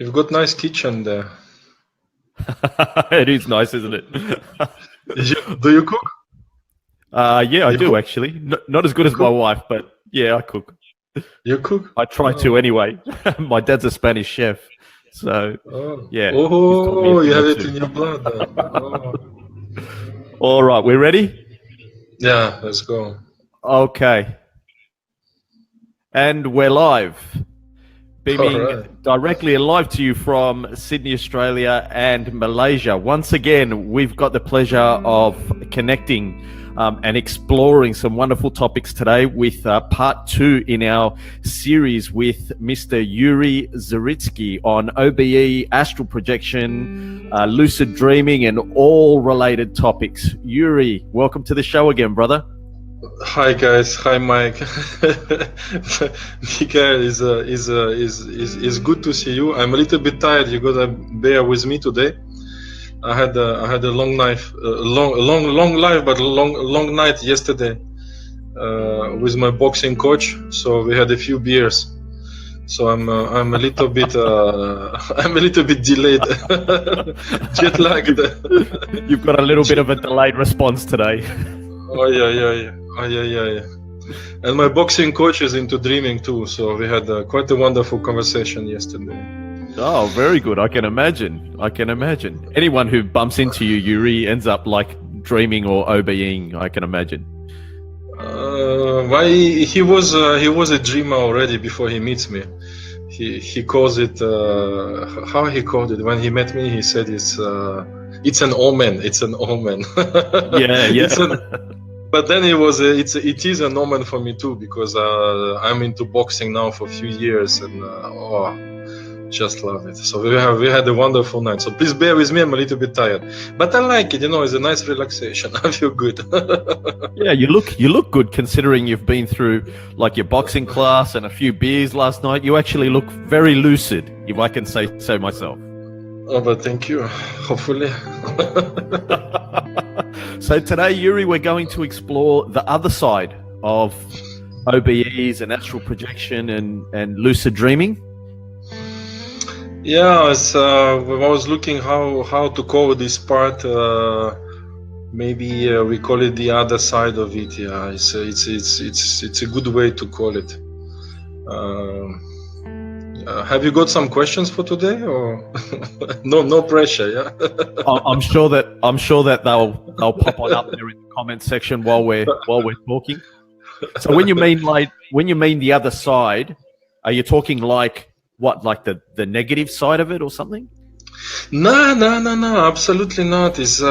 You've got nice kitchen there. It is nice, isn't it? Do you cook? Yeah, I do actually. Not as good as my wife, but yeah, I cook. You cook? I try to anyway. My dad's a Spanish chef, so yeah. Oh, you have it in your blood then. Oh. All right, we're ready? Yeah, let's go. Okay. And we're live. Beaming directly live to you from Sydney, Australia and Malaysia. Once again, we've got the pleasure of connecting and exploring some wonderful topics today with part 2 in our series with Mr. Yuri Zaritski on OBE, astral projection, lucid dreaming, and all related topics. Yuri, welcome to the show again, brother. Hi guys, hi Mike. Mikael, is good to see you. I'm a little bit tired. You gotta bear with me today. I had a long life, long life, but long night yesterday with my boxing coach. So we had a few beers. So I'm a little bit delayed, jet lagged. You've got a little bit of a delayed response today. Oh yeah. And my boxing coach is into dreaming too, so we had quite a wonderful conversation yesterday. Oh, very good. I can imagine. Anyone who bumps into you, Yuri, ends up like dreaming or OBEing, I can imagine. He was a dreamer already before he meets me. He calls it how he called it when he met me. He said it's an omen. It's an omen. Yeah. But then it is an omen for me too, because I'm into boxing now for a few years, and just love it. So we had a wonderful night. So please bear with me. I'm a little bit tired, but I like it. It's a nice relaxation. I feel good. Yeah, you look good considering you've been through like your boxing class and a few beers last night. You actually look very lucid, if I can say so myself. Oh, but thank you. Hopefully. So today, Yuri, we're going to explore the other side of OBEs and astral projection and lucid dreaming. Yeah, I was looking how to call this part. Maybe we call it the other side of it. Yeah, it's a good way to call it. Have you got some questions for today, or no pressure? Yeah. I'm sure that they'll pop on up there in the comment section while we're talking. So when you mean the other side, are you talking like what, like the negative side of it or something? No, absolutely not. It's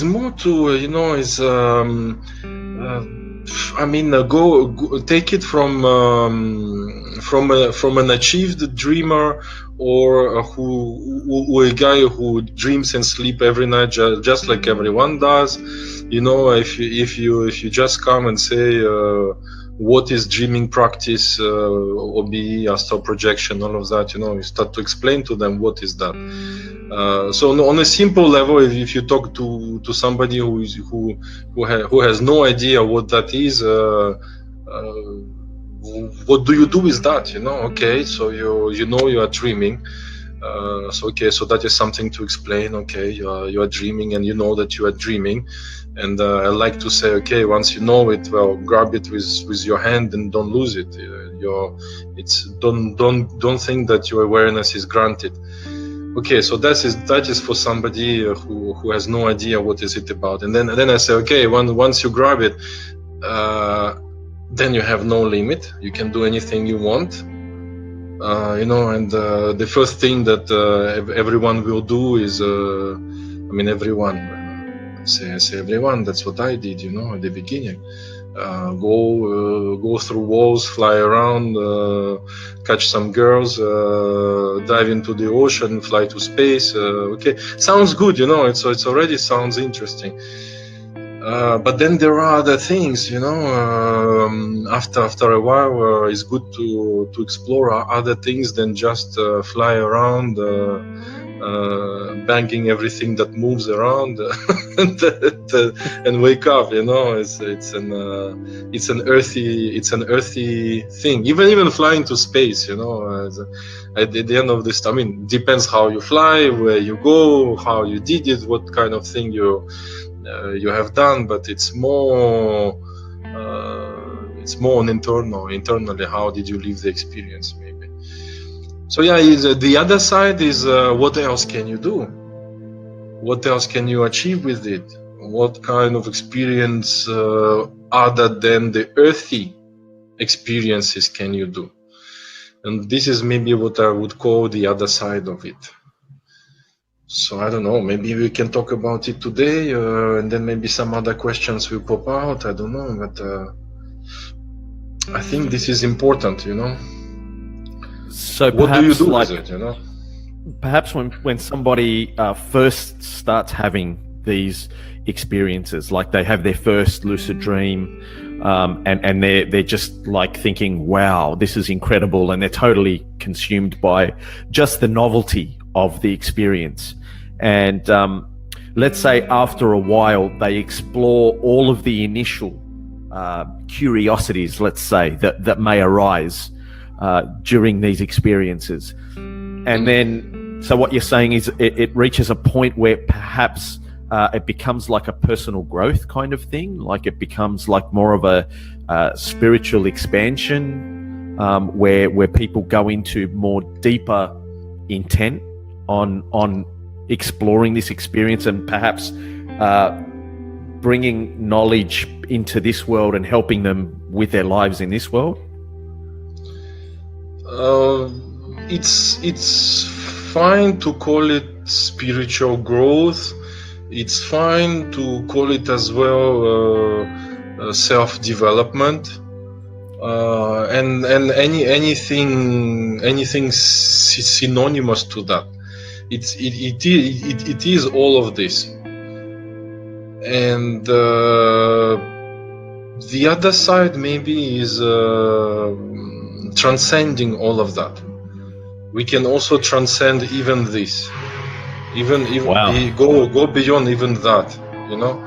more to go take it from an achieved dreamer, or a guy who dreams and sleep every night just like everyone does. If you just come and say what is dreaming practice, OBE, astral projection, all of that, you start to explain to them what is that. So on a simple level, if you talk to somebody who has no idea what that is, what do you do with that? Okay, so you are dreaming. So that is something to explain. Okay, you are dreaming, and you know that you are dreaming. And I like to say, okay, once you know it, well, grab it with your hand and don't lose it. Don't think that your awareness is granted. Okay, so that is for somebody who has no idea what is it about. And then I say, okay, once you grab it, then you have no limit. You can do anything you want. And the first thing that everyone will do is, everyone. I say everyone. That's what I did, at the beginning. Go through walls, fly around, catch some girls, dive into the ocean, fly to space. Okay, sounds good, It's already sounds interesting. But then there are other things, after a while, it's good to explore other things than just fly around, banging everything that moves around and wake up. It's an earthy thing. Even flying to space, at the end of this, depends how you fly, where you go, how you did it, what kind of thing you have done, but it's more on internally, how did you live the experience, maybe. So the other side is what else can you do? What else can you achieve with it? What kind of experience other than the earthy experiences can you do? And this is maybe what I would call the other side of it. So I don't know, maybe we can talk about it today, and then maybe some other questions will pop out. I don't know, but I think this is important, So what do you do with it, Perhaps when somebody first starts having these experiences, like they have their first lucid dream, and they're just like thinking, wow, this is incredible, and they're totally consumed by just the novelty of the experience. And let's say after a while they explore all of the initial curiosities, let's say, that may arise during these experiences. And then, so what you're saying is it reaches a point where perhaps it becomes like a personal growth kind of thing, like it becomes like more of a spiritual expansion, where people go into more deeper intent on exploring this experience and perhaps bringing knowledge into this world and helping them with their lives in this world? It's fine to call it spiritual growth. It's fine to call it as well self-development, and anything synonymous to that. It is all of this. And the other side maybe is transcending all of that. We can also transcend even this, even wow. go beyond even that.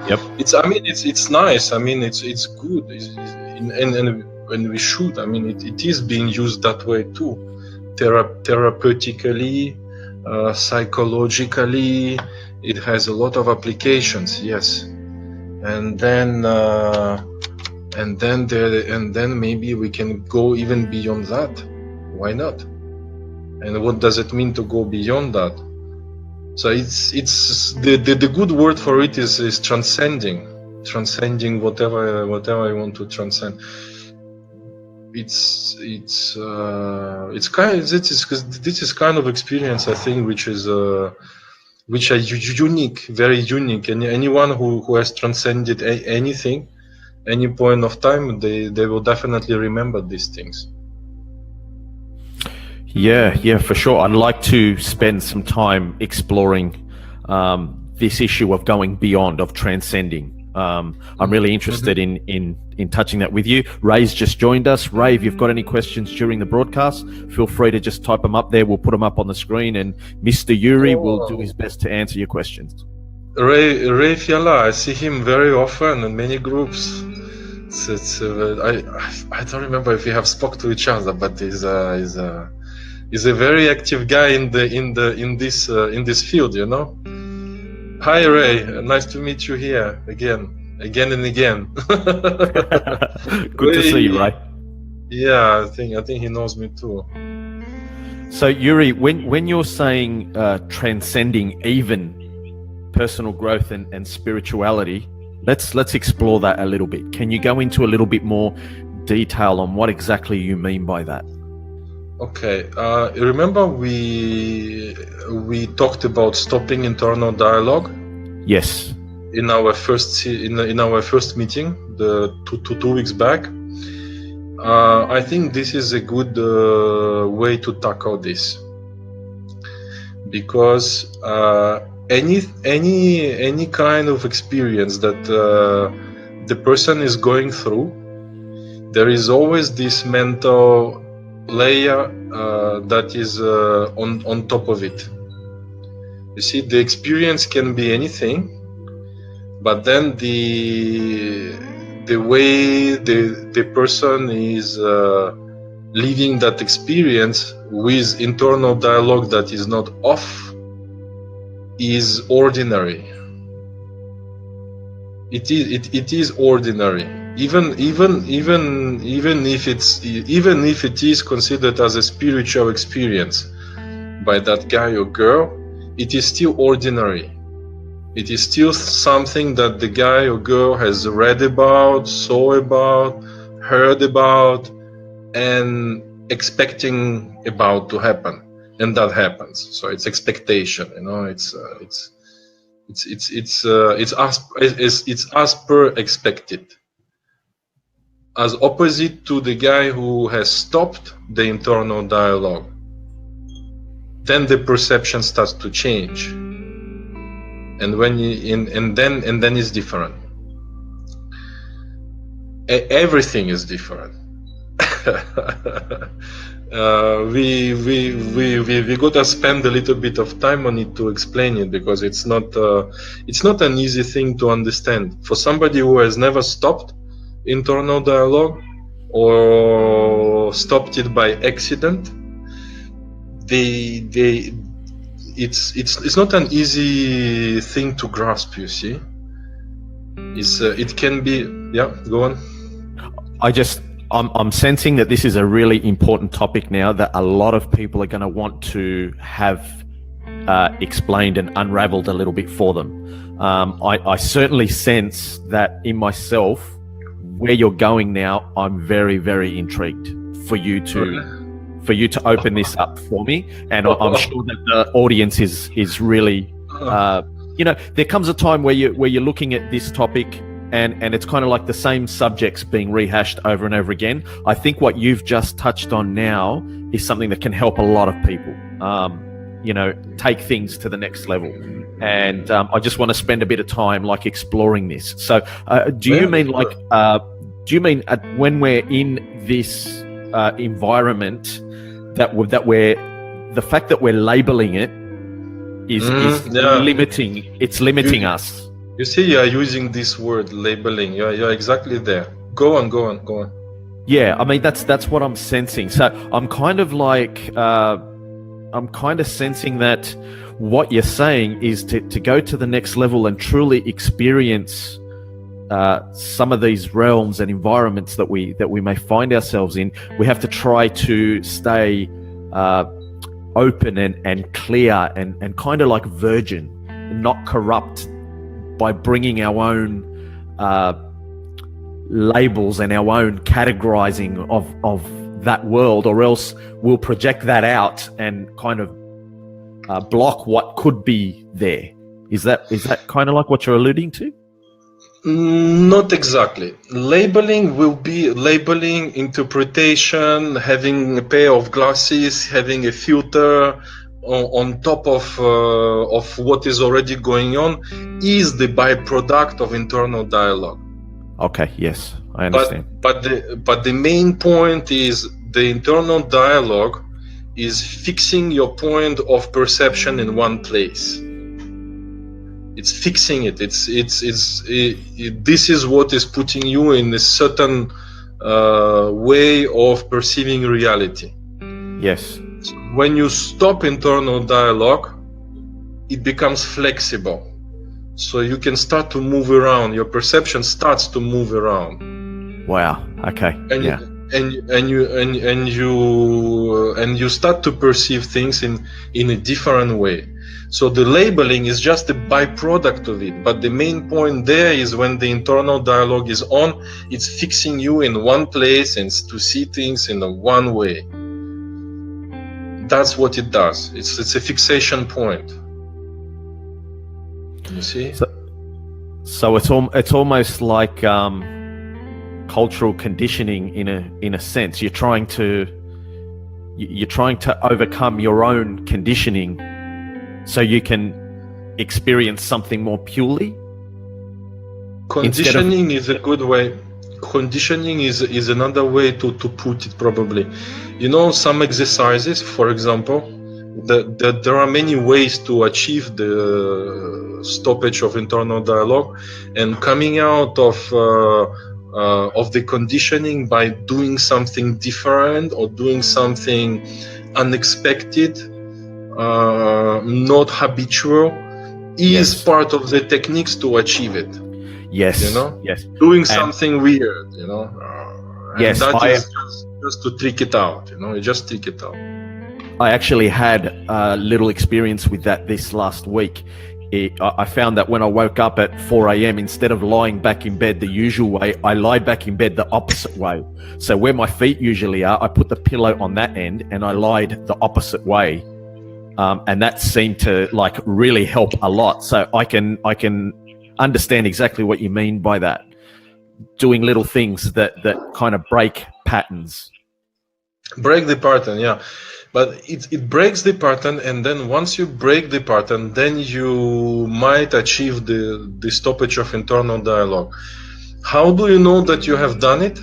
Yep. It's nice. It's good, and we should. It is being used that way too, therapeutically, psychologically. It has a lot of applications. Yes, and then maybe we can go even beyond that. Why not? And what does it mean to go beyond that? So it's the good word for it is transcending whatever I want to transcend. This is kind of experience, I think, which are unique, very unique, and anyone who has transcended anything, any point of time, they will definitely remember these things. Yeah, for sure. I'd like to spend some time exploring this issue of going beyond, of transcending. I'm really interested in touching that with you. Ray's just joined us. Ray, if you've got any questions during the broadcast, feel free to just type them up there. We'll put them up on the screen, and Mr. Yuri will do his best to answer your questions. Ray Fiala, I see him very often in many groups. I don't remember if we have spoke to each other, but he's a very active guy in this field, Hi Ray, nice to meet you here again and again. Good to see you, Ray. Yeah, I think he knows me too. So Yuri, when you're saying transcending even personal growth and spirituality, let's explore that a little bit. Can you go into a little bit more detail on what exactly you mean by that? Okay, remember we talked about stopping internal dialogue? Yes. In our first meeting, the 2 weeks back. I think this is a good way to tackle this, because any kind of experience that the person is going through, there is always this mental layer that is on top of it. You see, the experience can be anything, but then the way the person is living that experience with internal dialogue that is not off is ordinary. It is ordinary, even if it is considered as a spiritual experience by that guy or girl. It is still ordinary. It is still something that the guy or girl has read about, saw about, heard about, and expecting about to happen, and that happens. So it's expectation, you know. It's as per expected, as opposite to the guy who has stopped the internal dialogue. Then the perception starts to change, and when then it's different. Everything is different. We gotta spend a little bit of time on it to explain it, because it's not an easy thing to understand for somebody who has never stopped internal dialogue or stopped it by accident. It's not an easy thing to grasp, you see. It can be, yeah, go on. I'm sensing that this is a really important topic now that a lot of people are going to want to have explained and unraveled a little bit for them. I certainly sense that in myself, where you're going now. I'm very, very intrigued for you to open this up for me, and I'm sure that the audience is really, there comes a time where you're looking at this topic. And it's kind of like the same subjects being rehashed over and over again. I think what you've just touched on now is something that can help a lot of people, take things to the next level. And I just want to spend a bit of time like exploring this. So do you mean when we're in this environment that the fact that we're labeling it is limiting us? You see, you are using this word labeling. You're exactly there. Go on. Yeah, I mean that's what I'm sensing. So I'm kind of sensing that what you're saying is to go to the next level and truly experience some of these realms and environments that we may find ourselves in. We have to try to stay open and clear and kind of like virgin, not corrupt, by bringing our own labels and our own categorizing of that world, or else we'll project that out and kind of block what could be there. Is that kind of like what you're alluding to? Not exactly. Labeling will be labeling, interpretation, having a pair of glasses, having a filter on top of what is already going on, is the byproduct of internal dialogue. Okay, yes, I understand. But the main point is the internal dialogue is fixing your point of perception in one place. It's fixing it. This is what is putting you in a certain way of perceiving reality. Yes. When you stop internal dialogue, it becomes flexible. So you can start to move around. Your perception starts to move around. Wow. Okay. And you start to perceive things in a different way. So the labeling is just a byproduct of it. But the main point there is when the internal dialogue is on, it's fixing you in one place and to see things in one way. That's what it does. It's a fixation point. You see? So it's almost like cultural conditioning in a sense. You're trying to overcome your own conditioning so you can experience something more purely. Conditioning is a good way. Conditioning is another way to put it, probably. Some exercises, for example, there are many ways to achieve the stoppage of internal dialogue, and coming out of the conditioning by doing something different or doing something unexpected, not habitual, is part of the techniques to achieve it. Yes. You know? Yes. Doing something weird, you know? Yes. That is just to trick it out, you know? You just trick it out. I actually had a little experience with that this last week. I found that when I woke up at 4 a.m., instead of lying back in bed the usual way, I lied back in bed the opposite way. So where my feet usually are, I put the pillow on that end and I lied the opposite way. And that seemed to like really help a lot. So I can understand exactly what you mean by that. Doing little things that kind of break patterns. Break the pattern, yeah. But it breaks the pattern, and then once you break the pattern, then you might achieve the stoppage of internal dialogue. How do you know that you have done it?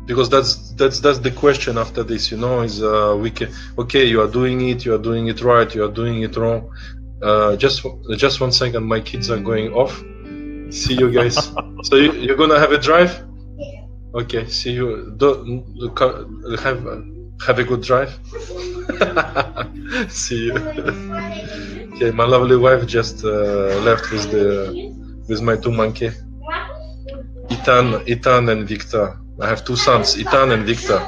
Because that's the question after this, you know, is okay, you are doing it right, you are doing it wrong. Just 1 second, my kids are going off. See you guys. So you're gonna have a drive? Okay, see you. Have a good drive. See you. Okay, my lovely wife just left with my 2 monkeys, Ethan and Victor. I have 2 sons, Ethan and Victor.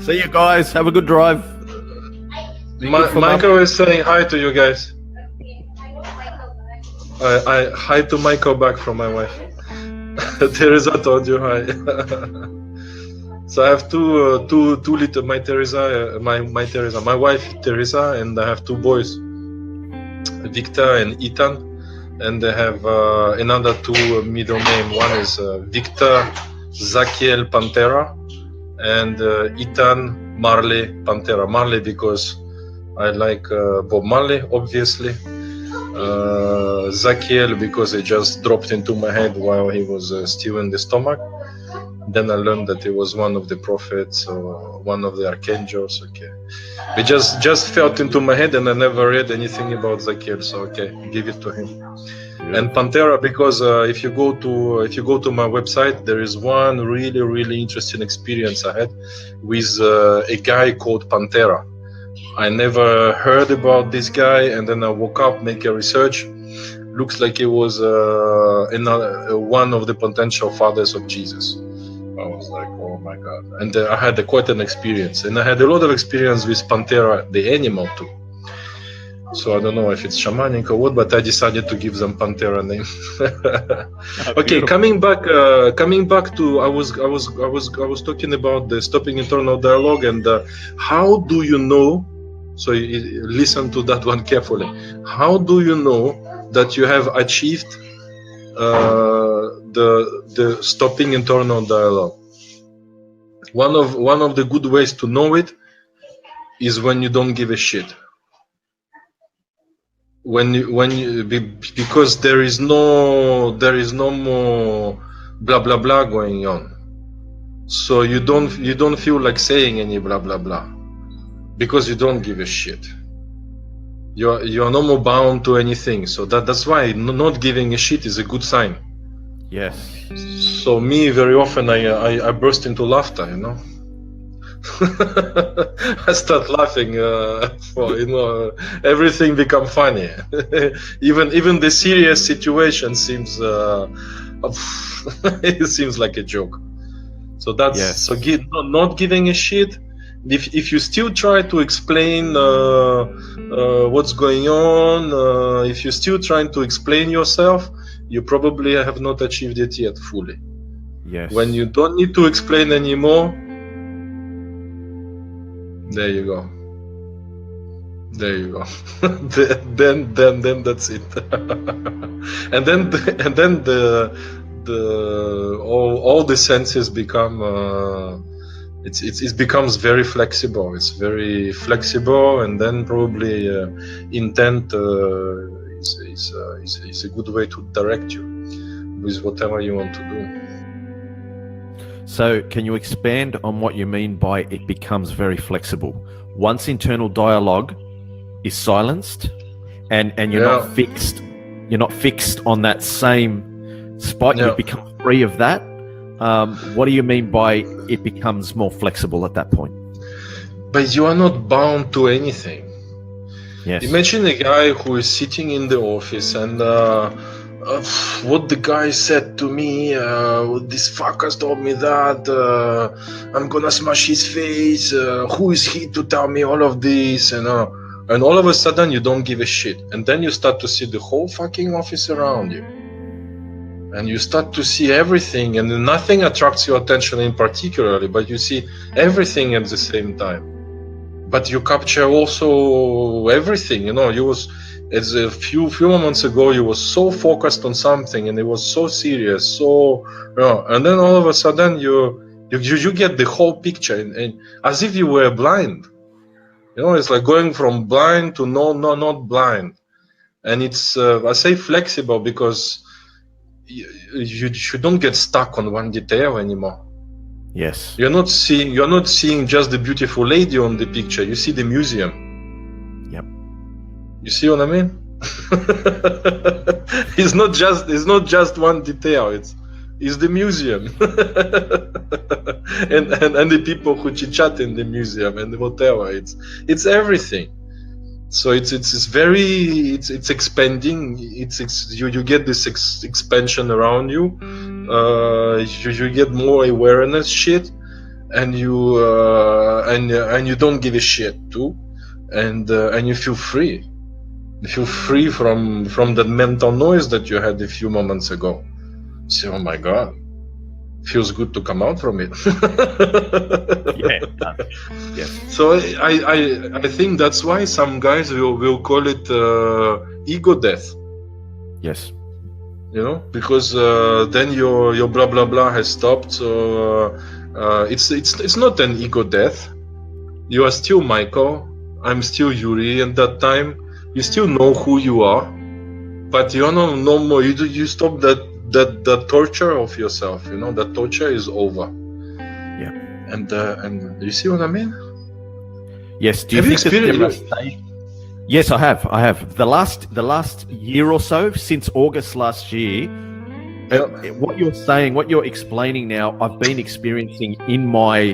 See you guys. Have a good drive. Michael is saying hi to you guys. I hi to Michael back from my wife. Teresa told you hi. So I have two little my wife Teresa, and I have 2 boys, Victor and Ethan, and they have another 2 middle name. One is Victor Zakiel Pantera, and Ethan Marley Pantera. Marley because I like Bob Marley, obviously. Zakiel because it just dropped into my head while he was still in the stomach. Then I learned that he was one of the prophets or one of the archangels. Okay, it just felt into my head, and I never read anything about Zakiel. So okay, give it to him. Yeah. And Pantera because if you go to my website, there is one really interesting experience I had with a guy called Pantera. I never heard about this guy, and then I woke up, make a research. Looks like he was one of the potential fathers of Jesus. I was like, oh my God. And I had quite an experience. And I had a lot of experience with Pantera, the animal too. So I don't know if it's shamanic or what, but I decided to give them Pantera name. Okay, coming back to I was talking about the stopping internal dialogue, and how do you know? So listen to that one carefully. How do you know that you have achieved the stopping internal dialogue? One of the good ways to know it is when you don't give a shit. Because there is no more blah blah blah going on. So you don't feel like saying any blah blah blah because you don't give a shit. You're no more bound to anything. So that's why not giving a shit is a good sign. Yes. So me, very often I burst into laughter, you know. I start laughing, everything become funny. even the serious situation seems it seems like a joke. So that's so not giving a shit. If you still try to explain what's going on, if you're still trying to explain yourself, you probably have not achieved it yet fully. Yes. When you don't need to explain anymore, there you go. then that's it. and then all the senses become it becomes very flexible. It's very flexible, and then probably intent is a good way to direct you with whatever you want to do. So can you expand on what you mean by it becomes very flexible? once internal dialogue is silenced and you're not fixed on that same spot, you become free of that. What do you mean by it becomes more flexible at that point? But you are not bound to anything. Yes. Imagine a guy who is sitting in the office and what the guy said to me, this fucker told me that, I'm gonna smash his face, who is he to tell me all of this, and all of a sudden you don't give a shit, and then you start to see the whole fucking office around you, and you start to see everything, and nothing attracts your attention in particularly, but you see everything at the same time. But you capture also everything, you was, as a few moments ago, you was so focused on something, and it was so serious, and then all of a sudden you get the whole picture, and as if you were blind. It's like going from blind to not blind, and it's I say flexible because you don't get stuck on one detail anymore. Yes. You're not seeing just the beautiful lady on the picture. You see the museum. Yep. You see what I mean? It's not just one detail. It's the museum, and the people who chit-chat in the museum and whatever. It's everything. So it's expanding. You get this expansion around you. You get more awareness shit, and you don't give a shit too, and you feel free. You feel free from that mental noise that you had a few moments ago. So, oh my God, feels good to come out from it. Yes. So I think that's why some guys will call it ego death. Yes. Because then your blah blah blah has stopped. So it's not an ego death. You are still Michael. I'm still Yuri. And that time you still know who you are, but you are no more. You stop that torture of yourself. That torture is over. Yeah. And you see what I mean? Yes. Do you think that there must stay? Yes, I have. The last year or so, since August last year, what you're saying, what you're explaining now, I've been experiencing in my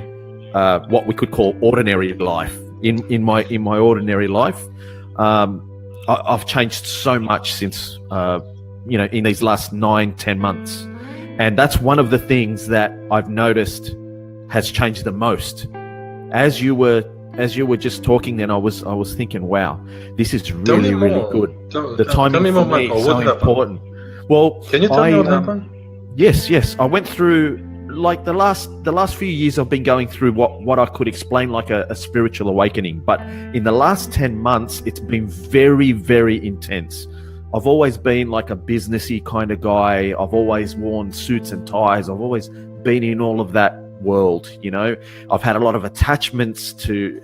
what we could call ordinary life. In my ordinary life, I've changed so much since in these last 9-10 months, and that's one of the things that I've noticed has changed the most. As you were just talking, then I was thinking, wow, this is really good. The timing for me is so important. Well, can you tell me what happened? Yes. I went through, like, the last few years I've been going through what I could explain like a spiritual awakening, but in the last 10 months it's been very, very intense. I've always been like a businessy kind of guy. I've always worn suits and ties. I've always been in all of that world. I've had a lot of attachments to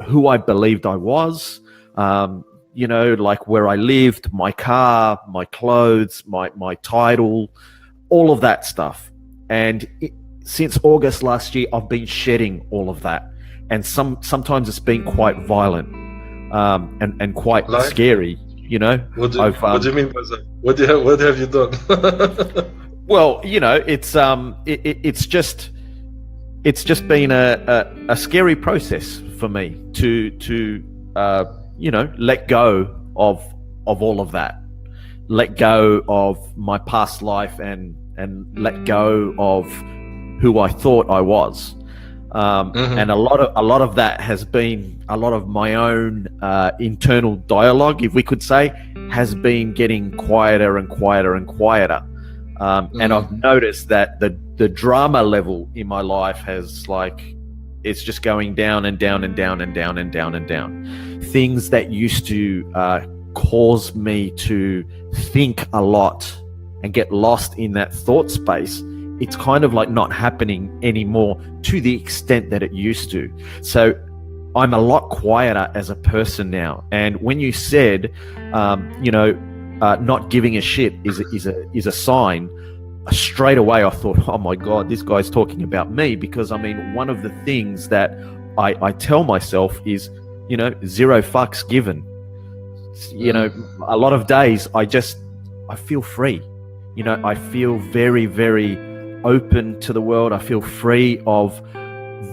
who I believed I was, like where I lived, my car, my clothes, my title, all of that stuff. And since August last year, I've been shedding all of that, and sometimes it's been quite violent, and quite scary. What do you mean by that? What have you done? Well, it's just been a scary process for me to let go of all of that, let go of my past life, and let go of who I thought I was. And a lot of that has been a lot of my own internal dialogue, if we could say, has been getting quieter and quieter and quieter. And I've noticed that the drama level in my life has, it's just going down and down and down and down and down and down. Things that used to cause me to think a lot and get lost in that thought space, it's kind of like not happening anymore to the extent that it used to. So I'm a lot quieter as a person now. And when you said, not giving a shit is a sign, straight away I thought, oh my God, this guy's talking about me. Because one of the things that I tell myself is, you know, zero fucks given. You know, a lot of days I feel free. You know, I feel very, very open to the world. I feel free of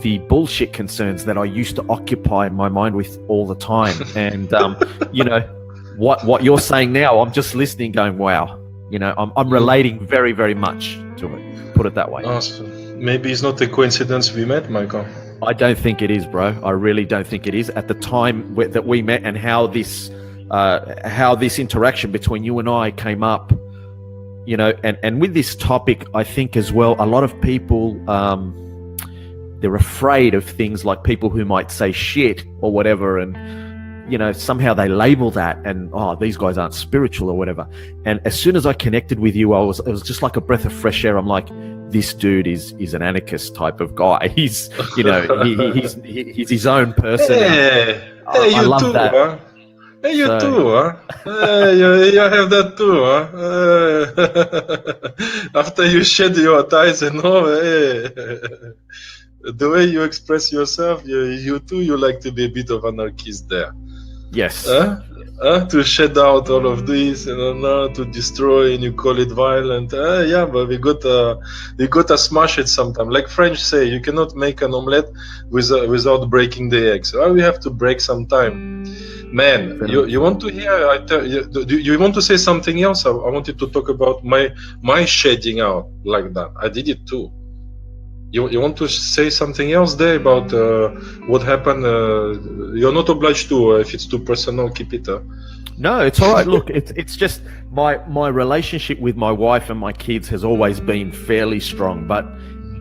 the bullshit concerns that I used to occupy my mind with all the time. And, you know, what you're saying now, I'm just listening going, wow, you know, I'm relating very, very much to it. Put it that way. Awesome. Maybe it's not a coincidence we met, Michael. I don't think it is, bro. I really don't think it is. At the time that we met and how this interaction between you and I came up, you know, and with this topic, I think as well, a lot of people, they're afraid of things like people who might say shit or whatever, and, you know, somehow they label that and, oh, these guys aren't spiritual or whatever. And as soon as I connected with you, it was just like a breath of fresh air. I'm like, this dude is an anarchist type of guy. He's, you know, he's his own person. Hey, I love too, that. Huh? Hey, you too, huh? You have that too, huh? After you shed your ties and all, hey, the way you express yourself, you too, you like to be a bit of anarchist there. Yes. To shed out all of this, to destroy, and you call it violent. Yeah, but we gotta smash it sometime. Like French say, you cannot make an omelette without breaking the eggs. We have to break sometime. Man, you want to hear? Do you want to say something else? I wanted to talk about my shedding out like that. I did it too. You want to say something else there about what happened? You're not obliged to. If it's too personal, keep it. No, it's all right. Look, it's just my relationship with my wife and my kids has always been fairly strong, but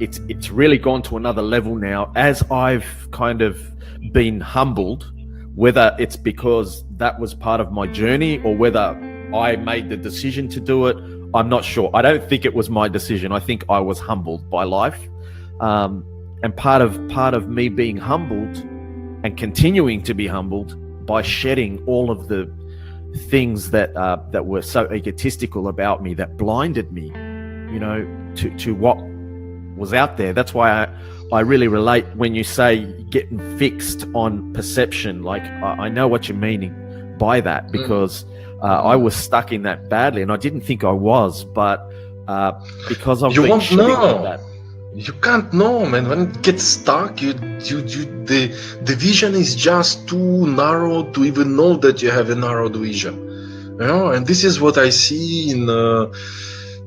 it's really gone to another level now as I've kind of been humbled. Whether it's because that was part of my journey or whether I made the decision to do it, I'm not sure. I don't think it was my decision. I think I was humbled by life. And part of me being humbled and continuing to be humbled by shedding all of the things that were so egotistical about me, that blinded me, you know, to what was out there. That's why I really relate when you say getting fixed on perception. Like, I know what you're meaning by that, because I was stuck in that badly, and I didn't think I was, but because I've been shedding all that. You can't know, man. When it gets stuck, the vision is just too narrow to even know that you have a narrowed vision. You know, and this is what I see in.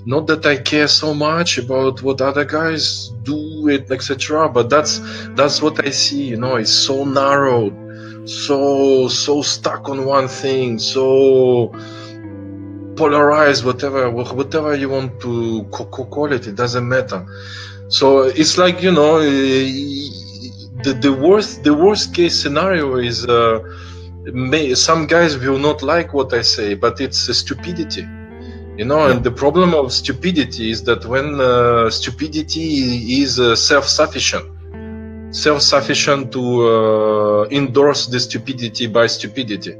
Not that I care so much about what other guys do, etc. But that's what I see. You know, it's so narrowed, so stuck on one thing, so polarized. Whatever you want to call it, it doesn't matter. So it's like, you know, the worst case scenario is some guys will not like what I say, but it's stupidity, you know. And the problem of stupidity is that when stupidity is self-sufficient to endorse the stupidity by stupidity.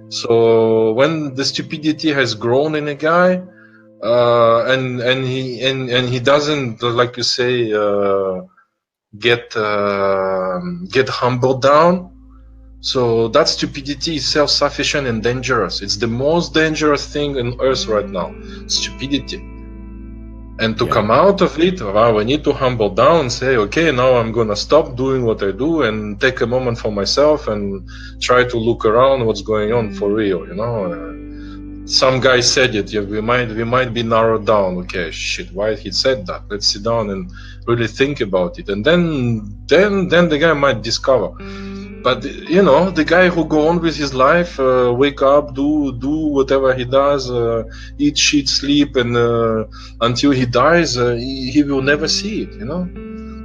So when the stupidity has grown in a guy, and he doesn't, like you say, get humbled down. So that stupidity is self-sufficient and dangerous. It's the most dangerous thing on earth right now, stupidity. And to come out of it, we need to humble down and say, okay, now I'm gonna stop doing what I do and take a moment for myself and try to look around what's going on for real, you know. Some guy said it. Yeah, we might be narrowed down. Okay, shit. Why he said that? Let's sit down and really think about it, and then the guy might discover. But you know, the guy who go on with his life, wake up, do whatever he does, eat, shit, sleep, and until he dies, he will never see it. You know,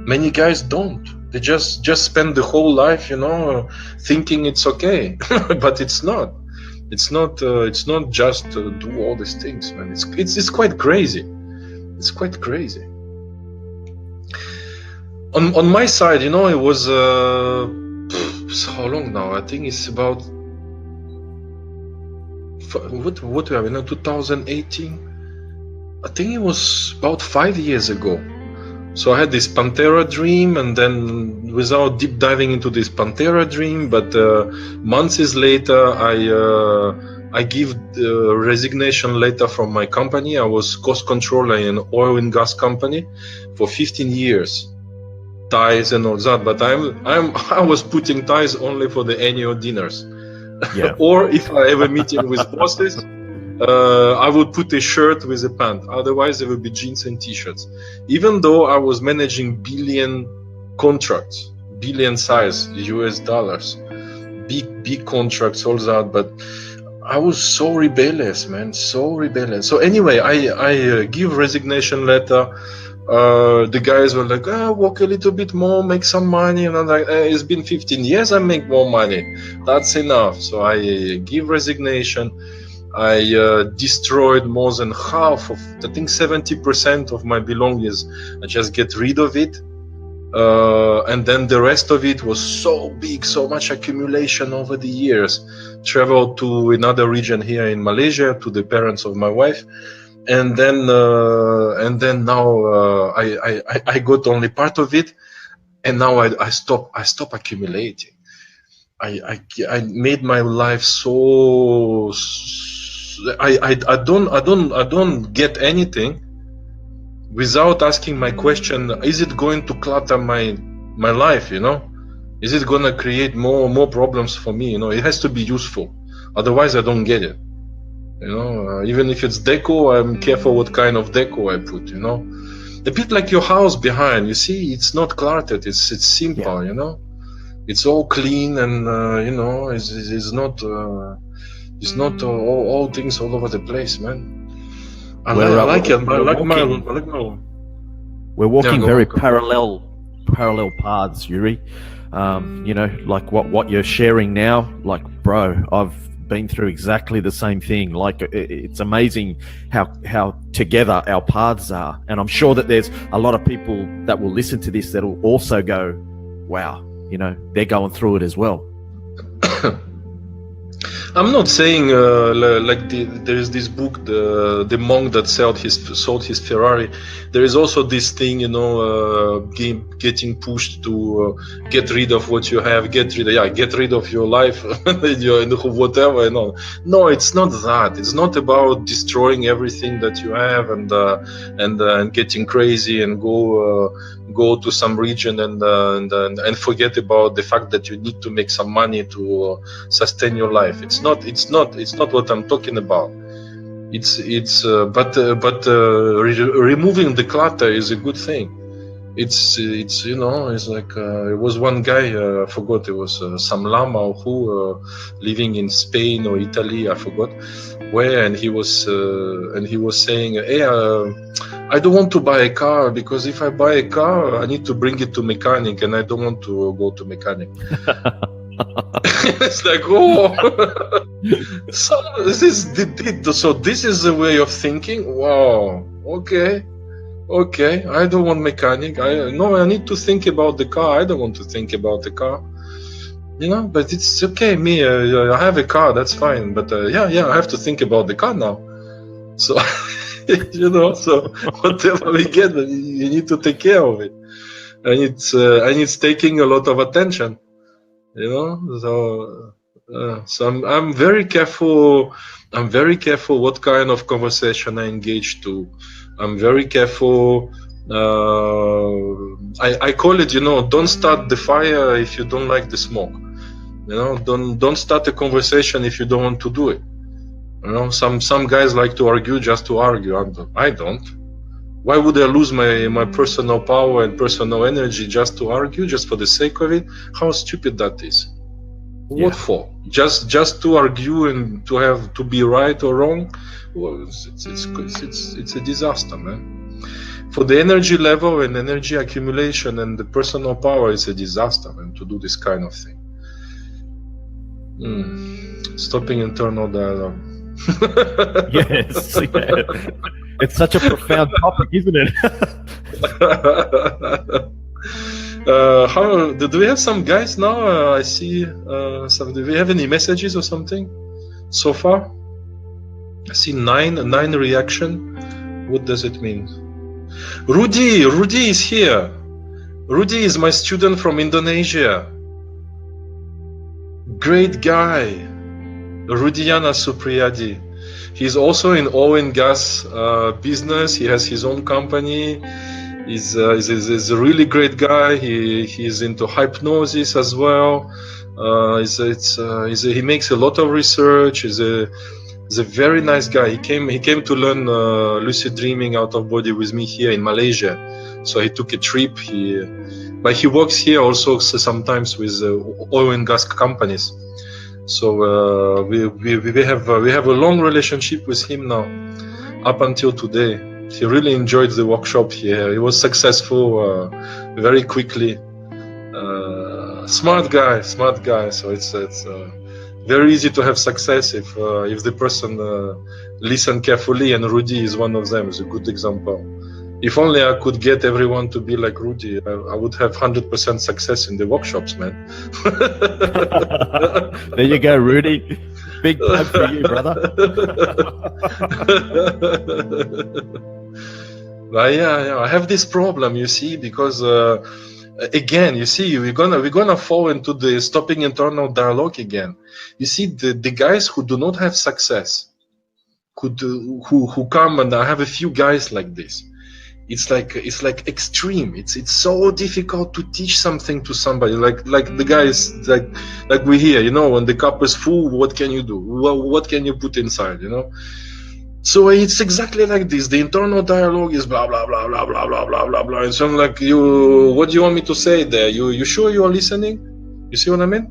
many guys don't. They just spend the whole life, you know, thinking it's okay, but it's not. It's not just do all these things, man. It's quite crazy. It's quite crazy. On my side, you know, it was how long now? I think it's about what we have, you know, 2018. I think it was about 5 years ago. So I had this Pantera dream, and then without deep diving into this Pantera dream, but months later, I give the resignation letter from my company. I was cost controller in an oil and gas company for 15 years, ties and all that. But I was putting ties only for the annual dinners, or if I have a meeting with bosses. I would put a shirt with a pant. Otherwise, there would be jeans and t-shirts. Even though I was managing billion contracts, billion size US dollars, big contracts, all that. But I was so rebellious, man, so rebellious. So anyway, I give resignation letter. The guys were like, work a little bit more, make some money. And I'm like, it's been 15 years, I make more money. That's enough. So I give resignation. I destroyed more than half of, I think 70% of my belongings. I just get rid of it. And then the rest of it was so big, so much accumulation over the years. Traveled to another region here in Malaysia, to the parents of my wife. And then now I got only part of it. And now I stop accumulating. I made my life so... I don't get anything without asking my question, is it going to clutter my life, you know? Is it gonna create more problems for me, you know? It has to be useful, otherwise I don't get it, you know? Even if it's deco, I'm careful what kind of deco I put, you know? A bit like your house behind, you see, it's not cluttered, it's simple, you know? It's all clean and you know, it's not all things all over the place, man. I like it. We're walking very parallel paths, Yuri. You know, like what you're sharing now. Like, bro, I've been through exactly the same thing. Like, it's amazing how together our paths are. And I'm sure that there's a lot of people that will listen to this that will also go, wow, you know, they're going through it as well. I'm not saying like there is this book, the monk that sold his Ferrari. There is also this thing, you know, getting pushed to get rid of what you have, get rid of your life, and whatever. You know, no, it's not that. It's not about destroying everything that you have and getting crazy and go to some region and forget about the fact that you need to make some money to sustain your life. It's not what I'm talking about. But removing the clutter is a good thing. It's you know, it's like it was one guy, I forgot, it was some lama who living in Spain or Italy, I forgot where, and he was saying, hey, I don't want to buy a car because if I buy a car, I need to bring it to mechanic, and I don't want to go to mechanic. It's like, oh, so this is the way of thinking. Wow, okay, I don't want mechanic. I need to think about the car. I don't want to think about the car, you know. But it's okay. Me, I have a car. That's fine. But I have to think about the car now. So you know, so whatever we get, you need to take care of it, and it's taking a lot of attention. You know, so I'm very careful. I'm very careful what kind of conversation I engage to. I'm very careful. I call it, you know, don't start the fire if you don't like the smoke. You know, don't start a conversation if you don't want to do it. You know, some guys like to argue just to argue. I don't. Why would I lose my personal power and personal energy just to argue, just for the sake of it? How stupid that is. Yeah. What for? Just to argue and to be right or wrong? Well, it's a disaster, man. For the energy level and energy accumulation and the personal power, it's a disaster, man, to do this kind of thing. Stopping internal dialogue. Yes, yeah. It's such a profound topic, isn't it? Do we have some guys now? I see some. Do we have any messages or something so far? I see nine reaction. What does it mean? Rudy is here. Rudy is my student from Indonesia. Great guy. Rudiana Supriyadi. He's also in oil and gas business. He has his own company. He's a really great guy. He's into hypnosis as well. He makes a lot of research. He's a very nice guy. He came to learn lucid dreaming out of body with me here in Malaysia. So he took a trip. But he works here also sometimes with oil and gas companies. So we have a long relationship with him now, up until today. He really enjoyed the workshop here. He was successful very quickly. Smart guy. So it's very easy to have success if the person listen carefully, and Rudy is one of them. Is a good example. If only I could get everyone to be like Rudy, I would have 100% success in the workshops, man. There you go, Rudy. Big time for you, brother. Yeah, I have this problem, you see, because again, you see, we're gonna fall into the stopping internal dialogue again. You see, the guys who do not have success, who come, and I have a few guys like this. It's like extreme. It's so difficult to teach something to somebody. Like the guys like we hear, you know, when the cup is full, what can you do? What can you put inside? You know. So it's exactly like this. The internal dialogue is blah blah blah blah blah blah blah blah blah. And so I'm like, what do you want me to say there? You sure you are listening? You see what I mean?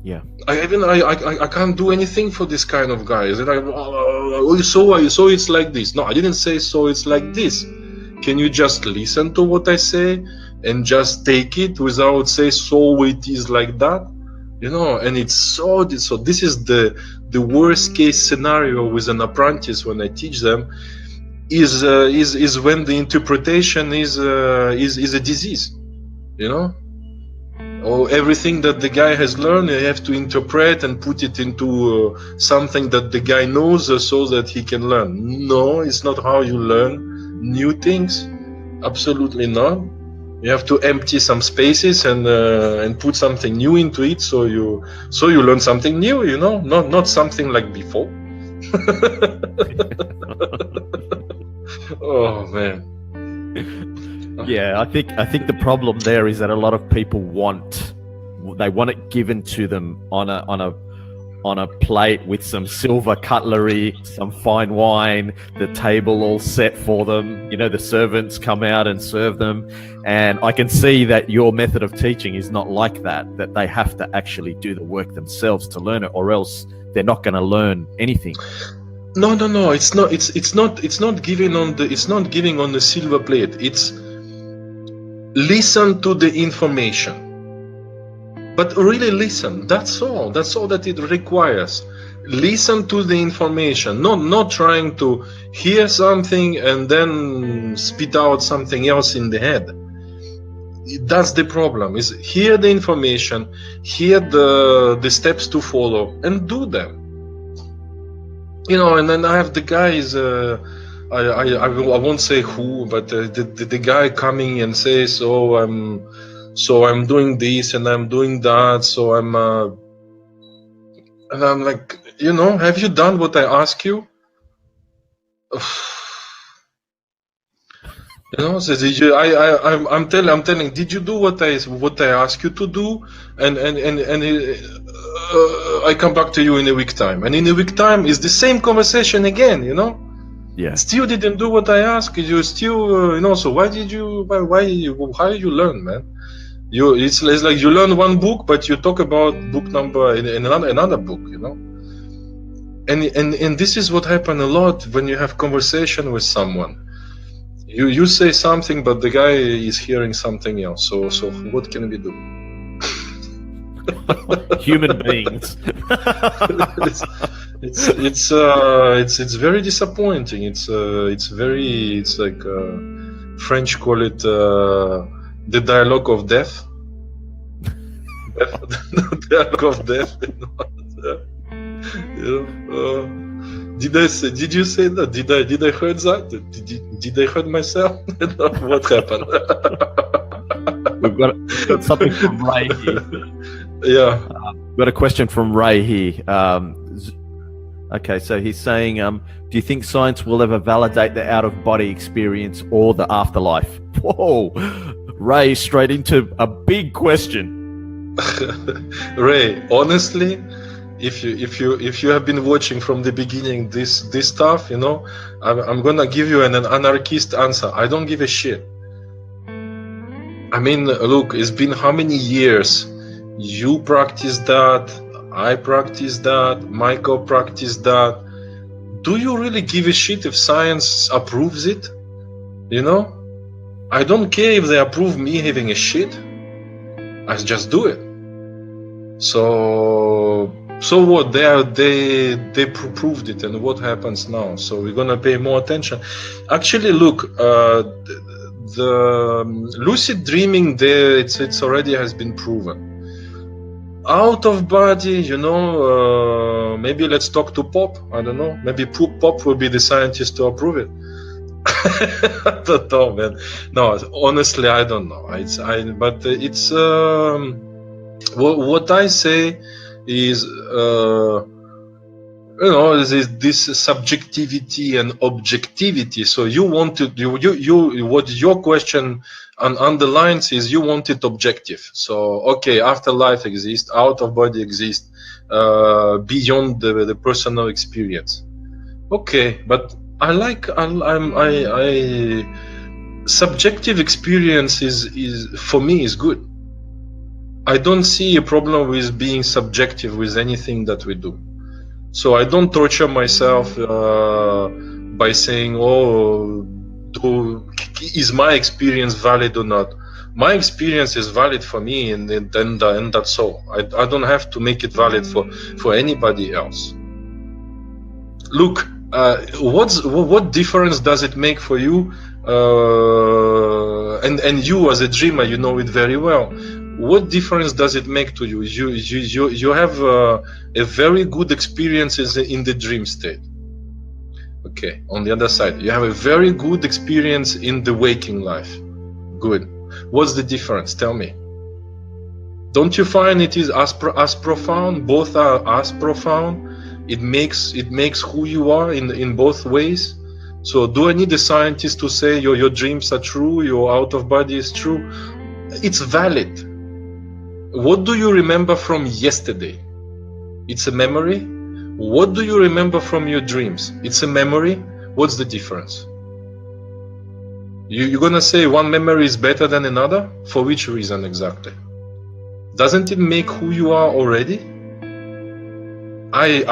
Yeah. I can't do anything for this kind of guys. And so it's like this. No, I didn't say so. It's like this. Can you just listen to what I say and just take it without say so it is like that? You know, and it's so this is the worst case scenario with an apprentice when I teach them is when the interpretation is a disease, you know, or everything that the guy has learned you have to interpret and put it into something that the guy knows so that he can learn. No, it's not how you learn new things. Absolutely not. You have to empty some spaces and put something new into it, so you learn something new, you know, not something like before. Oh man. Yeah, I think the problem there is that a lot of people want it given to them on a plate with some silver cutlery, some fine wine, the table all set for them. You know, the servants come out and serve them. And I can see that your method of teaching is not like that they have to actually do the work themselves to learn it, or else they're not going to learn anything. No. It's not giving on the silver plate. It's listen to the information. But really listen, that's all that it requires. Listen to the information, not trying to hear something and then spit out something else in the head. That's the problem, is hear the information, hear the steps to follow and do them. You know, and then I have the guys, I won't say who, but the guy coming and says, so I'm doing this and I'm doing that. So and I'm like, you know, have you done what I ask you? You know, so I'm telling, did you do what I asked you to do? And I come back to you in a week time. And in a week time is the same conversation again, you know? Yeah. Still didn't do what I asked you. Still, you know. So how did you learn, man? It's like you learn one book, but you talk about book number in another book, you know. And this is what happens a lot when you have conversation with someone. You say something, but the guy is hearing something else. So what can we do? Human beings. It's very disappointing. It's like French call it the dialogue of death. The dialogue of death. You know, Did you say that? Did I heard that? Did I heard myself? What happened? We've got something from Ray here. Yeah. We've got a question from Ray here. Okay, so he's saying, do you think science will ever validate the out-of-body experience or the afterlife? Whoa, Ray, straight into a big question. Ray, honestly, if you have been watching from the beginning this stuff, you know, I'm gonna give you an anarchist answer. I don't give a shit. I mean, look, it's been how many years? You practice that, I practice that, Michael practice that. Do you really give a shit if science approves it? You know? I don't care if they approve me having a shit. I just do it. So what? They proved it, and what happens now? So we're gonna pay more attention. Actually, look, the lucid dreaming there, it's already has been proven. Out of body, you know, maybe let's talk to Pop. I don't know. Maybe Pop will be the scientist to approve it. I don't know, man. No, honestly, I don't know. What I say is, you know, this subjectivity and objectivity. So you want to what your question underlines is you want it objective. So okay, afterlife exists, out of body exists, beyond the personal experience. Okay, but subjective experience is for me is good. I don't see a problem with being subjective with anything that we do. So I don't torture myself by saying, oh, is my experience valid or not? My experience is valid for me, and that's all. I don't have to make it valid for anybody else. Look, what difference does it make for you? And you as a dreamer, you know it very well. What difference does it make to you? You have a very good experiences in the dream state. Okay, on the other side, you have a very good experience in the waking life. Good. What's the difference? Tell me. Don't you find it is as profound? Both are as profound. It makes who you are in both ways. So do I need a scientist to say your dreams are true, your out of body is true? It's valid. What do you remember from yesterday? It's a memory. What do you remember from your dreams? It's a memory. What's the difference? You're gonna say one memory is better than another? For which reason exactly? Doesn't it make who you are already? I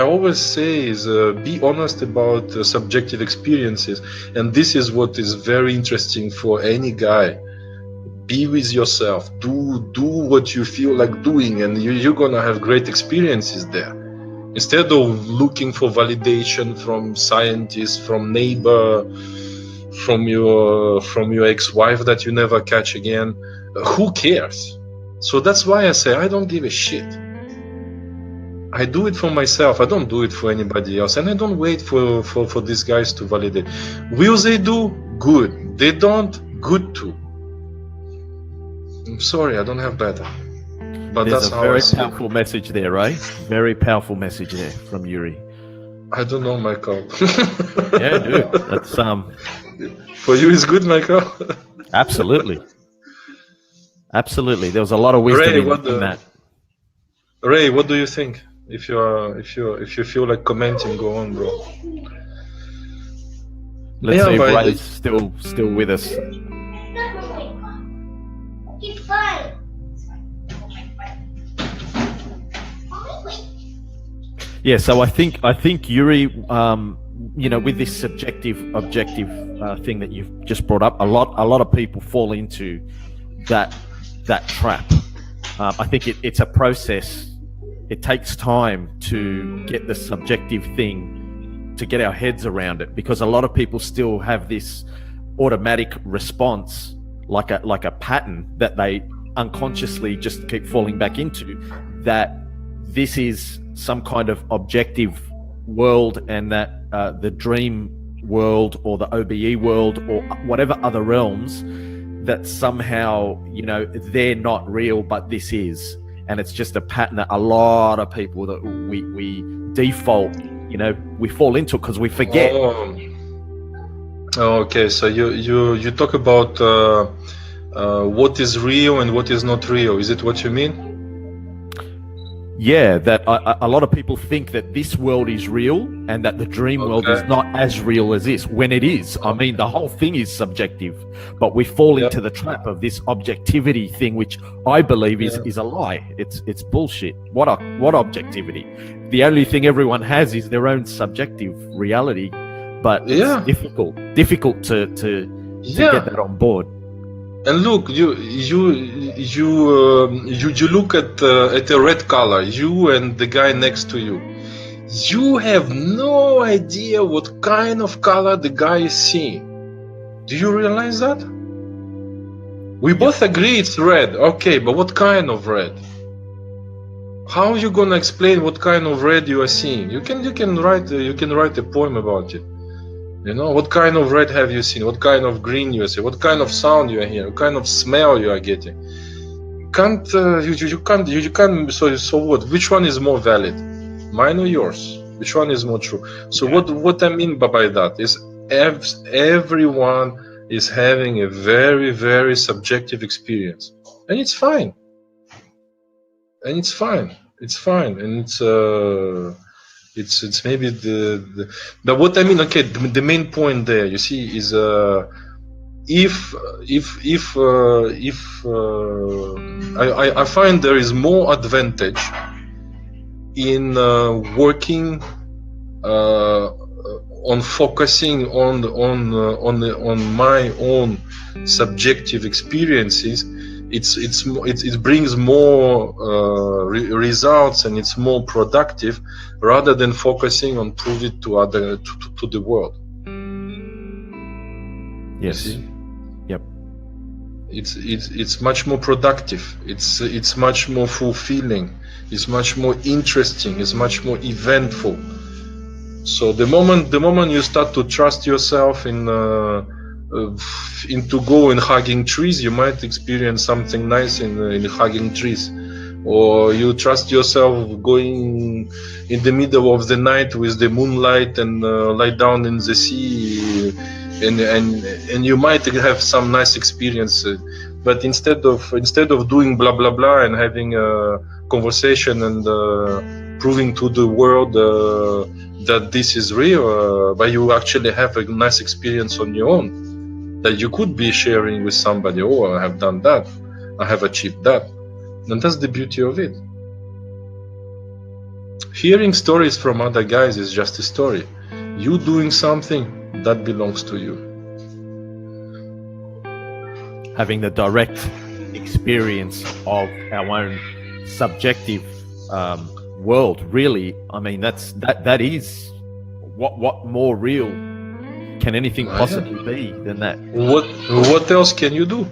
always say is be honest about subjective experiences, and this is what is very interesting for any guy. Be with yourself. Do what you feel like doing, and you're gonna have great experiences there. Instead of looking for validation from scientists, from neighbor, from your ex-wife that you never catch again, who cares? So that's why I say I don't give a shit. I do it for myself. I don't do it for anybody else, and I don't wait for these guys to validate. Will they do? Good. They don't? Good too. I'm sorry, I don't have better. But there's that's a very powerful message there, right? Very powerful message there from Yuri. I don't know, Michael. Yeah, dude. That's for you, it's good, Michael. Absolutely. Absolutely. There was a lot of wisdom in that. Ray, what do you think? If you feel like commenting, go on, bro. Let's see if Ray's still with us. Yeah, so I think Yuri, you know, with this subjective objective thing that you've just brought up, a lot of people fall into that trap. I think it's a process. It takes time to get the subjective thing, to get our heads around it, because a lot of people still have this automatic response, like a pattern that they unconsciously just keep falling back into, that this is some kind of objective world, and that the dream world or the OBE world or whatever other realms, that somehow, you know, they're not real, but this is. And it's just a pattern that a lot of people that we default, you know, we fall into because we forget. Okay, so you talk about what is real and what is not real. Is it what you mean? Yeah, that a lot of people think that this world is real and that the dream world is not as real as this, when it is. I mean, the whole thing is subjective, but we fall into the trap of this objectivity thing, which I believe is a lie. It's bullshit. What objectivity? The only thing everyone has is their own subjective reality, but it's difficult to get that on board. And look, you look at a red color, you and the guy next to you. You have no idea what kind of color the guy is seeing. Do you realize that? We both agree it's red, okay, but what kind of red? How are you gonna explain what kind of red you are seeing? You can write a poem about it. You know, what kind of red have you seen? What kind of green you see? What kind of sound you are hearing? What kind of smell you are getting? You can't. So what? Which one is more valid, mine or yours? Which one is more true? So what I mean by that is everyone is having a very, very subjective experience, and it's fine. And it's fine. And it's maybe but what I mean, okay, the main point there, you see, is if I find there is more advantage in working on focusing on my own subjective experiences. It brings more results, and it's more productive rather than focusing on prove it to the world. Yes. Yep. It's much more productive. It's much more fulfilling. It's much more interesting. It's much more eventful. So the moment you start to trust yourself into go and hugging trees, you might experience something nice in hugging trees. Or you trust yourself going in the middle of the night with the moonlight and lie down in the sea, and you might have some nice experience. But instead of doing blah blah blah and having a conversation and proving to the world that this is real, but you actually have a nice experience on your own that you could be sharing with somebody. Oh, I have done that, I have achieved that. And that's the beauty of it. Hearing stories from other guys is just a story. You doing something that belongs to you. Having the direct experience of our own subjective world, really, I mean, that is what more real can anything possibly be than that? What else can you do?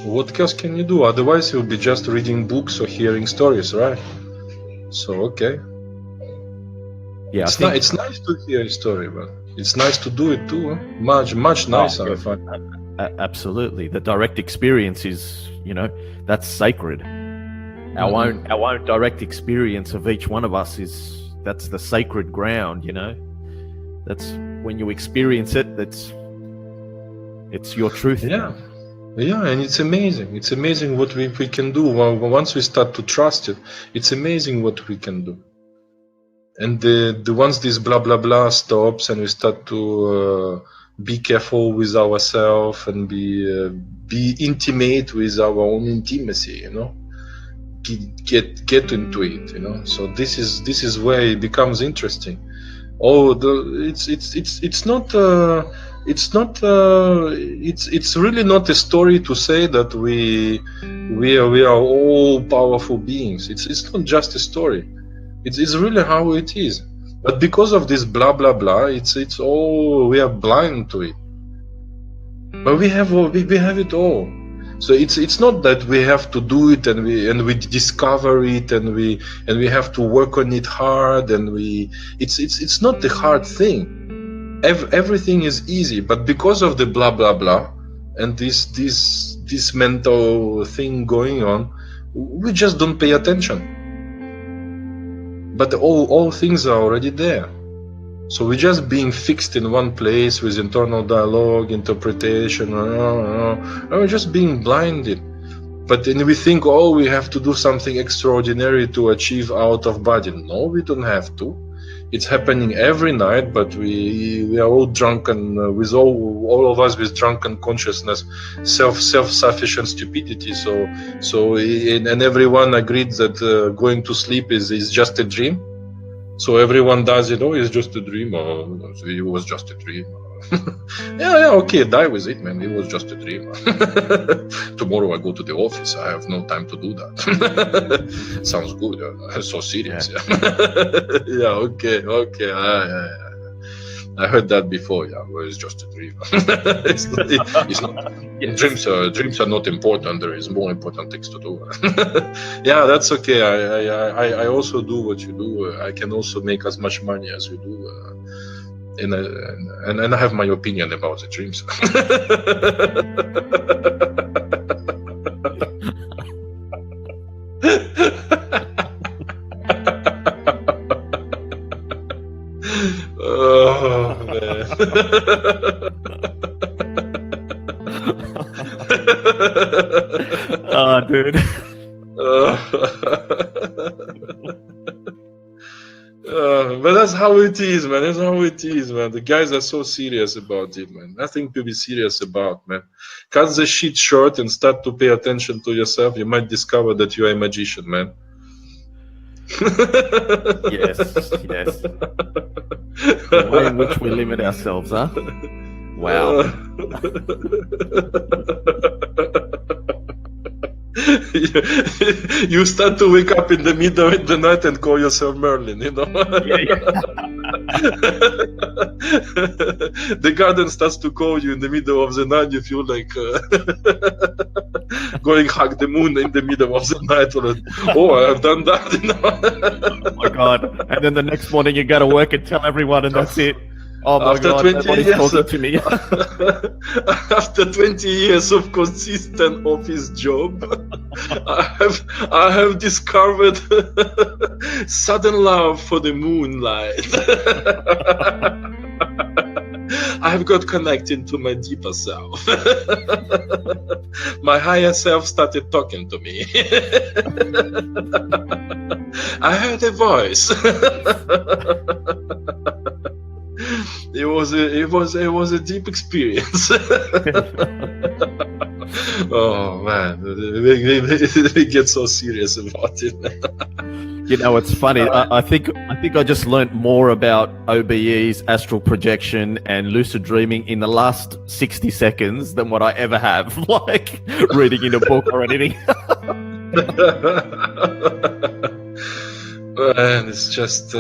What else can you do? Otherwise, you'll be just reading books or hearing stories, right? So, okay. Yeah, it's nice to hear a story, but it's nice to do it too. Huh? Much nicer, I find. Absolutely. The direct experience is, that's sacred. Our own direct experience of each one of us that's the sacred ground, That's when you experience it, it's your truth. Yeah, and it's amazing. It's amazing what we can do. Once we start to trust it, it's amazing what we can do. And the once this blah blah blah stops and we start to be careful with ourselves and be intimate with our own intimacy, get into it, So this is where it becomes interesting. It's really not a story to say that we are all powerful beings. It's not just a story. It's really how it is. But because of this blah blah blah, it's all, we are blind to it. But we have it all. So it's not that we have to do it and we discover it and we have to work on it hard, and it's not the hard thing. Everything is easy, but because of the blah blah blah and this mental thing going on, we just don't pay attention. But all things are already there. So we're just being fixed in one place with internal dialogue, interpretation, and we're just being blinded. But then we think, oh, we have to do something extraordinary to achieve out of body. No, we don't have to. It's happening every night, but we are all drunken, with all of us with drunken consciousness, self-sufficient stupidity. So and everyone agreed that going to sleep is just a dream. So everyone does it. Oh, it's just a dream. Oh, it was just a dream. yeah, okay, die with it, man. It was just a dream. Tomorrow I go to the office. I have no time to do that. Sounds good. So serious. Yeah, okay. I heard that before. Yeah, well, it's just a dream. it's not. Yes. Dreams are not important. There is more important things to do. Yeah, that's okay. I also do what you do. I can also make as much money as you do. And I have my opinion about the dreams. Oh man. Oh, dude. But that's how it is, man. That's how it is, man. The guys are so serious about it, man. Nothing to be serious about, man. Cut the shit short and start to pay attention to yourself. You might discover that you are a magician, man. Yes. The way in which we limit ourselves, huh? Wow. You start to wake up in the middle of the night and call yourself Merlin, you know? Yeah. The garden starts to call you in the middle of the night. You feel like going hug the moon in the middle of the night. Oh, I have done that, you know? Oh my God. And then the next morning you go to work and tell everyone, and that's it. Oh my After God, 20 nobody's years, talking to me. After 20 years of consistent office job, I have discovered sudden love for the moonlight. I have got connected to my deeper self. My higher self started talking to me. I heard a voice. It was a deep experience. Oh man, we get so serious about it. You know, it's funny. I think I just learnt more about OBEs, astral projection, and lucid dreaming in the last 60 seconds than what I ever have, like reading in a book or anything. And it's just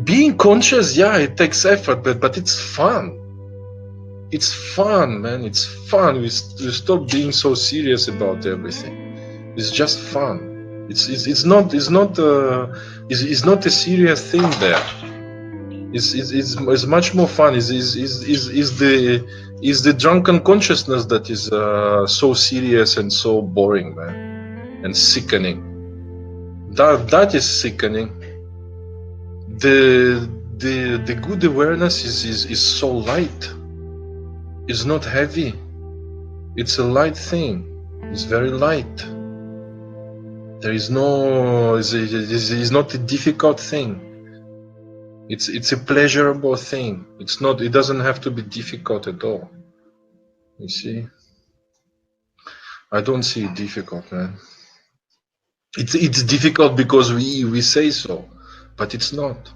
being conscious. Yeah, it takes effort, but it's fun. It's fun, man. It's fun. We stop being so serious about everything. It's just fun. It's not a serious thing there. It's much more fun. Is the drunken consciousness that is so serious and so boring, man, and sickening. That is sickening. The good awareness is so light. It's not heavy. It's a light thing. It's very light. There is no. It's not a difficult thing. It's a pleasurable thing. It's not. It doesn't have to be difficult at all. You see. I don't see it difficult, man. It's difficult because we say so, but it's not.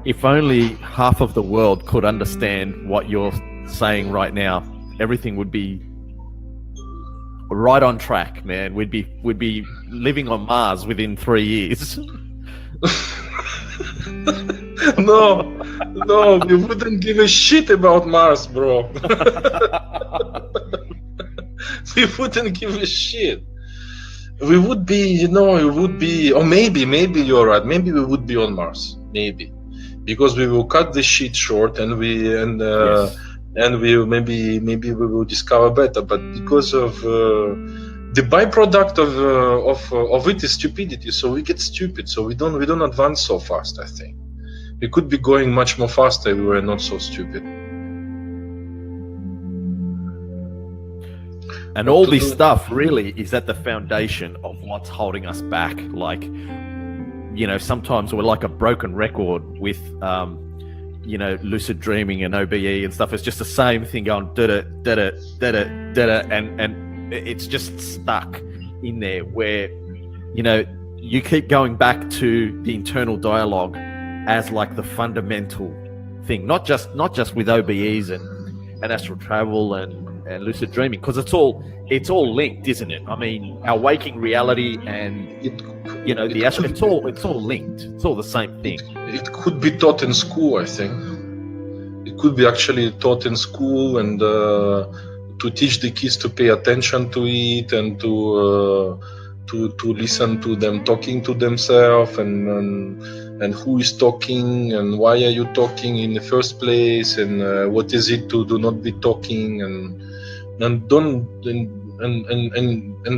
If only half of the world could understand what you're saying right now, everything would be right on track, man. We'd be living on Mars within 3 years. No, we wouldn't give a shit about Mars, bro. We wouldn't give a shit. We would be, or maybe you're right. Maybe we would be on Mars, maybe, because we will cut the shit short, and we maybe we will discover better. But because of the byproduct of it is stupidity, so we get stupid. So we don't advance so fast. I think we could be going much more faster if we were not so stupid. And all this stuff really is at the foundation of what's holding us back. Like, sometimes we're like a broken record with, lucid dreaming and OBE and stuff. It's just the same thing going, and it's just stuck in there where, you keep going back to the internal dialogue as like the fundamental thing, not just with OBEs and astral travel and lucid dreaming, because it's all linked, isn't it? I mean, our waking reality and the astral, it's all linked. It's all the same thing. It could be taught in school, I think. It could be actually taught in school, and to teach the kids to pay attention to it, and to listen to them talking to themselves, and who is talking, and why are you talking in the first place, and what is it to do not be talking, and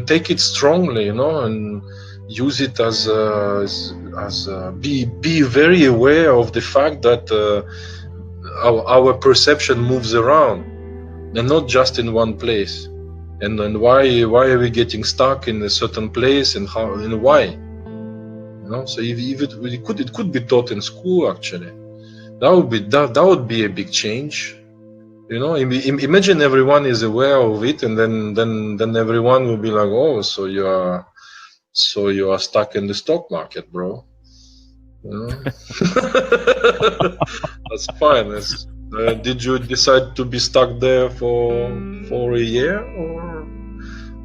take it strongly, and use it as be very aware of the fact that our perception moves around and not just in one place, and why are we getting stuck in a certain place, and how and why. So if it could be taught in school, actually, that would be a big change. Imagine everyone is aware of it, and then everyone will be like, oh, so you are stuck in the stock market, bro. That's fine. Did you decide to be stuck there for a year,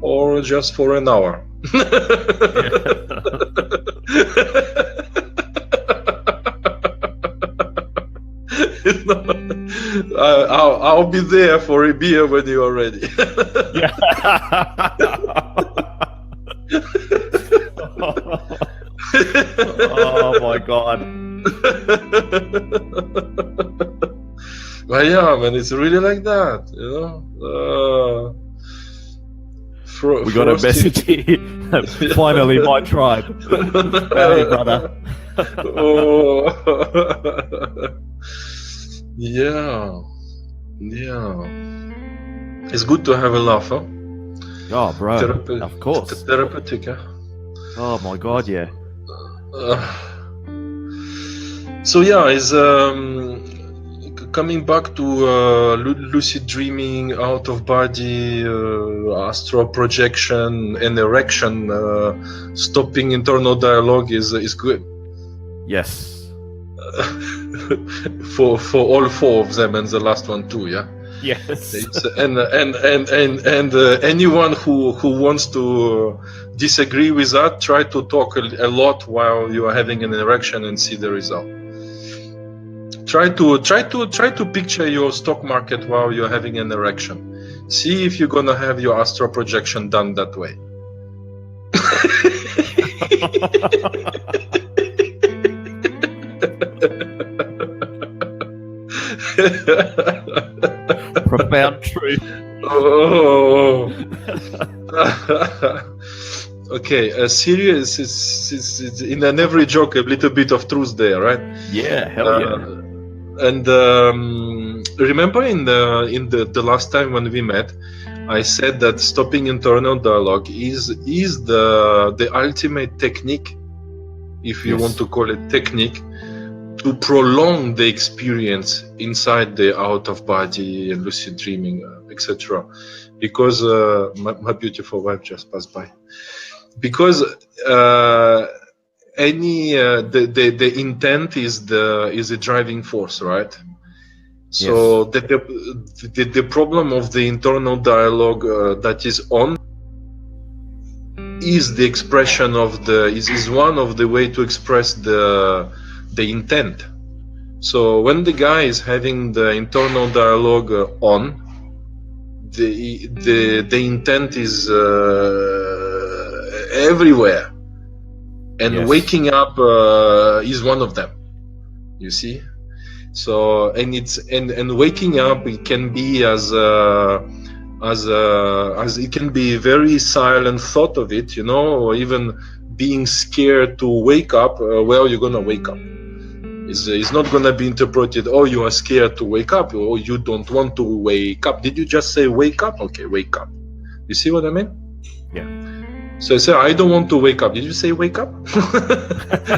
or just for an hour? I'll be there for a beer when you are ready. Yeah. Oh my god. But yeah, man, it's really like that, we got a message here. Finally, my tribe. Hey, brother. Oh. Yeah. It's good to have a laugh, huh? Oh, bro. Of course. Therapeutic, huh? Oh my god, yeah. So yeah, is coming back to lucid dreaming, out of body, astral projection, and erection, stopping internal dialogue is good. Yes. For all four of them, and the last one too, yeah. Yes. And anyone who wants to disagree with that, try to talk a lot while you are having an erection and see the result. Try to picture your stock market while you're having an erection. See if you're gonna have your astral projection done that way. Profound truth. Oh. Okay, serious is in every joke a little bit of truth there, right? Yeah, hell yeah. And remember in the last time when we met, I said that stopping internal dialogue is the ultimate technique, if you want to call it technique, to prolong the experience inside the out of body and lucid dreaming, etc. Because my beautiful wife just passed by. Because the intent is the driving force, right? So yes. the problem of the internal dialogue that is on is the expression of is one of the way to express the intent. So when the guy is having the internal dialogue on, the intent is everywhere, and waking up is one of them. You see, so and waking up, it can be as it can be very silent thought of it, you know, or even being scared to wake up. Well, you're gonna wake up. It's not gonna be interpreted, oh, you are scared to wake up, or you don't want to wake up. Did you just say wake up? Okay, wake up. You see what I mean? Yeah. So I say, I don't want to wake up. Did you say wake up?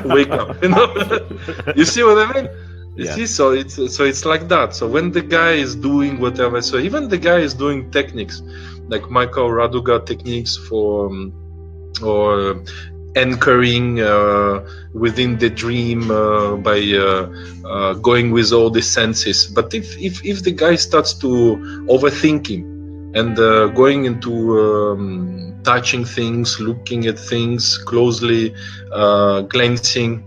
Wake up. You know? You see what I mean? You see, so it's like that. So when the guy is doing whatever, so even the guy is doing techniques like Michael Raduga techniques for or anchoring within the dream by going with all the senses. But if the guy starts to overthinking and going into touching things, looking at things closely, glancing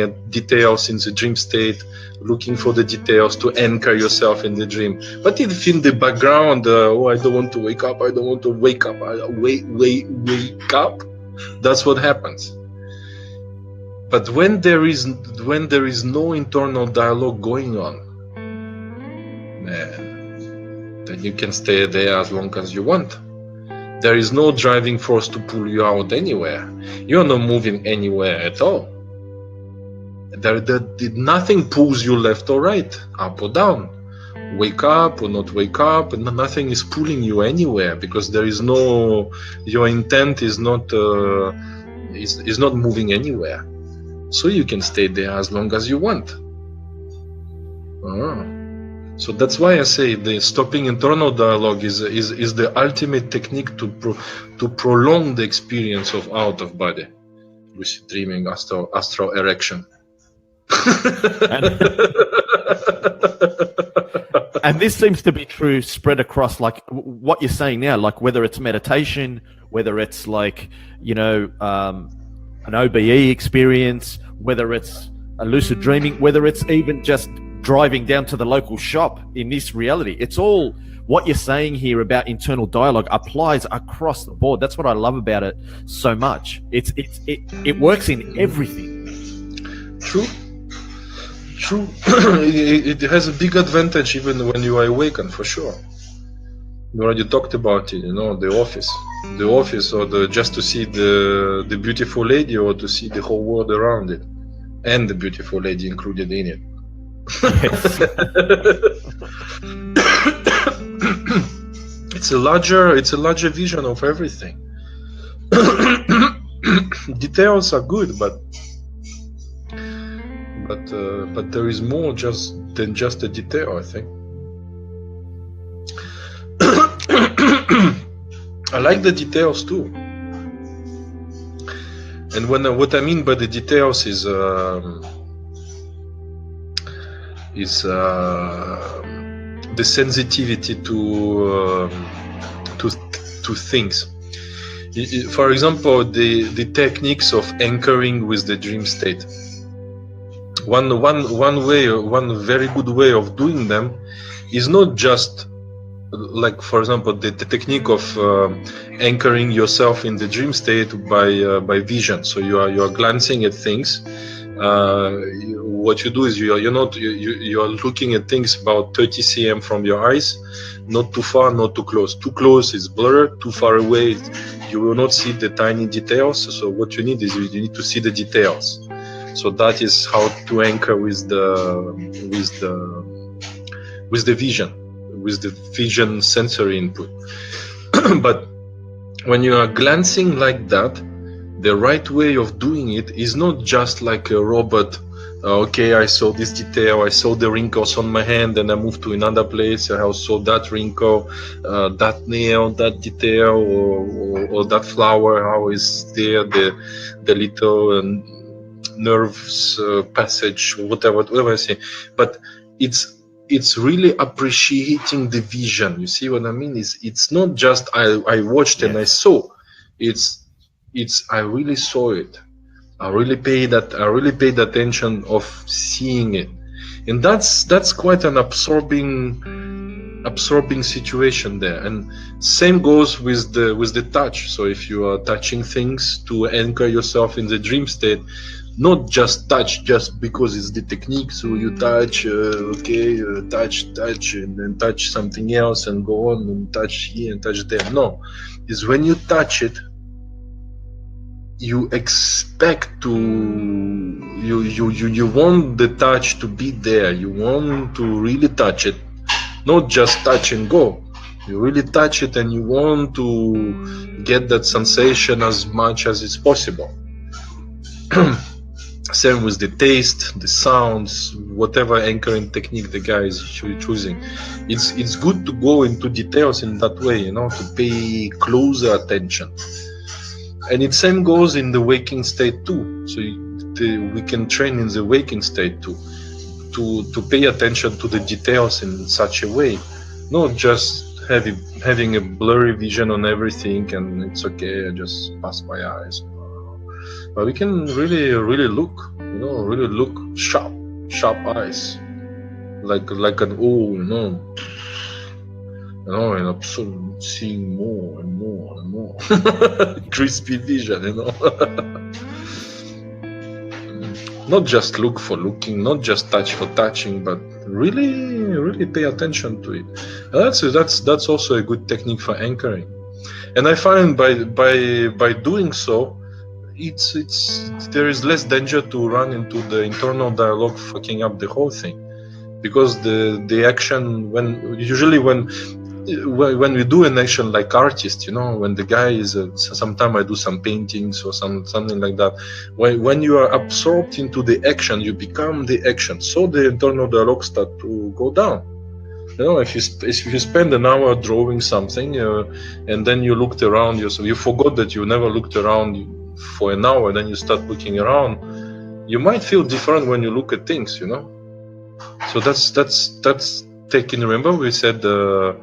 at details in the dream state, looking for the details to anchor yourself in the dream. But if in the background, oh, I don't want to wake up, I don't want to wake up, wake up, that's what happens. But when there is no internal dialogue going on, man, then you can stay there as long as you want. There is no driving force to pull you out anywhere. You're not moving anywhere at all. Nothing pulls you left or right, up or down, wake up or not wake up, and nothing is pulling you anywhere, because there is no, your intent is not moving anywhere. So you can stay there as long as you want. So that's why I say the stopping internal dialogue is the ultimate technique to prolong the experience of out of body, lucid dreaming, astral erection. And this seems to be true spread across, like what you're saying now, like whether it's meditation, whether it's like, you know, an OBE experience, whether it's a lucid dreaming, whether it's even just driving down to the local shop in this reality. It's all what you're saying here about internal dialogue applies across the board. That's what I love about it so much. It works in everything. True. It has a big advantage even when you are awakened, for sure. We already talked about it, you know, the office, or just to see the beautiful lady, or to see the whole world around it, and the beautiful lady included in it. Yes. It's a larger vision of everything. Details are good, but there is more than just a detail, I think. I like the details too. And what I mean by the details is the sensitivity to things. For example, the techniques of anchoring with the dream state. One very good way of doing them is not just like, for example, the technique of anchoring yourself in the dream state by vision. So you are glancing at things. What you do is you are looking at things about 30 cm from your eyes, not too far, not too close. Too close is blurred. Too far away, you will not see the tiny details. So what you need is you need to see the details. So that is how to anchor with the vision sensory input. But when you are glancing like that, the right way of doing it is not just like a robot. Okay, I saw this detail, I saw the wrinkles on my hand, and I moved to another place, I saw that wrinkle, that nail, that detail, or that flower, how is there, the little nerves passage, whatever I say. But it's really appreciating the vision. You see what I mean? It's not just I watched and I saw. It's I really saw it. I really paid attention of seeing it. and that's quite an absorbing situation there. And same goes with the touch. So if you are touching things to anchor yourself in the dream state, not just touch just because it's the technique, so you touch touch and then touch something else and go on and touch here and touch there. No, is when you touch it, you expect to you want the touch to be there. You want to really touch it, not just touch and go. You really touch it and you want to get that sensation as much as it's possible. Same with the taste, the sounds, whatever anchoring technique the guy is choosing. It's good to go into details in that way, you know, to pay closer attention. And it same goes in the waking state too. So we can train in the waking state too, to pay attention to the details in such a way, not just having a blurry vision on everything and it's okay, I just pass my eyes. But we can really look, you know, really look sharp eyes, like an O, you know, and I'm seeing more and more and more. Crispy vision, you know. Not just look for looking, not just touch for touching, but really pay attention to it. And that's also a good technique for anchoring. And I find by doing so, there is less danger to run into the internal dialogue fucking up the whole thing, because the action when we do an action like artists, you know, when the guy is sometimes I do some paintings or something like that, when you are absorbed into the action, you become the action, so the internal dialogue start to go down. You know, if you spend an hour drawing something and then you looked around yourself, you forgot that you never looked around for an hour, then you start looking around, you might feel different when you look at things, you know. So that's taking. Remember we said to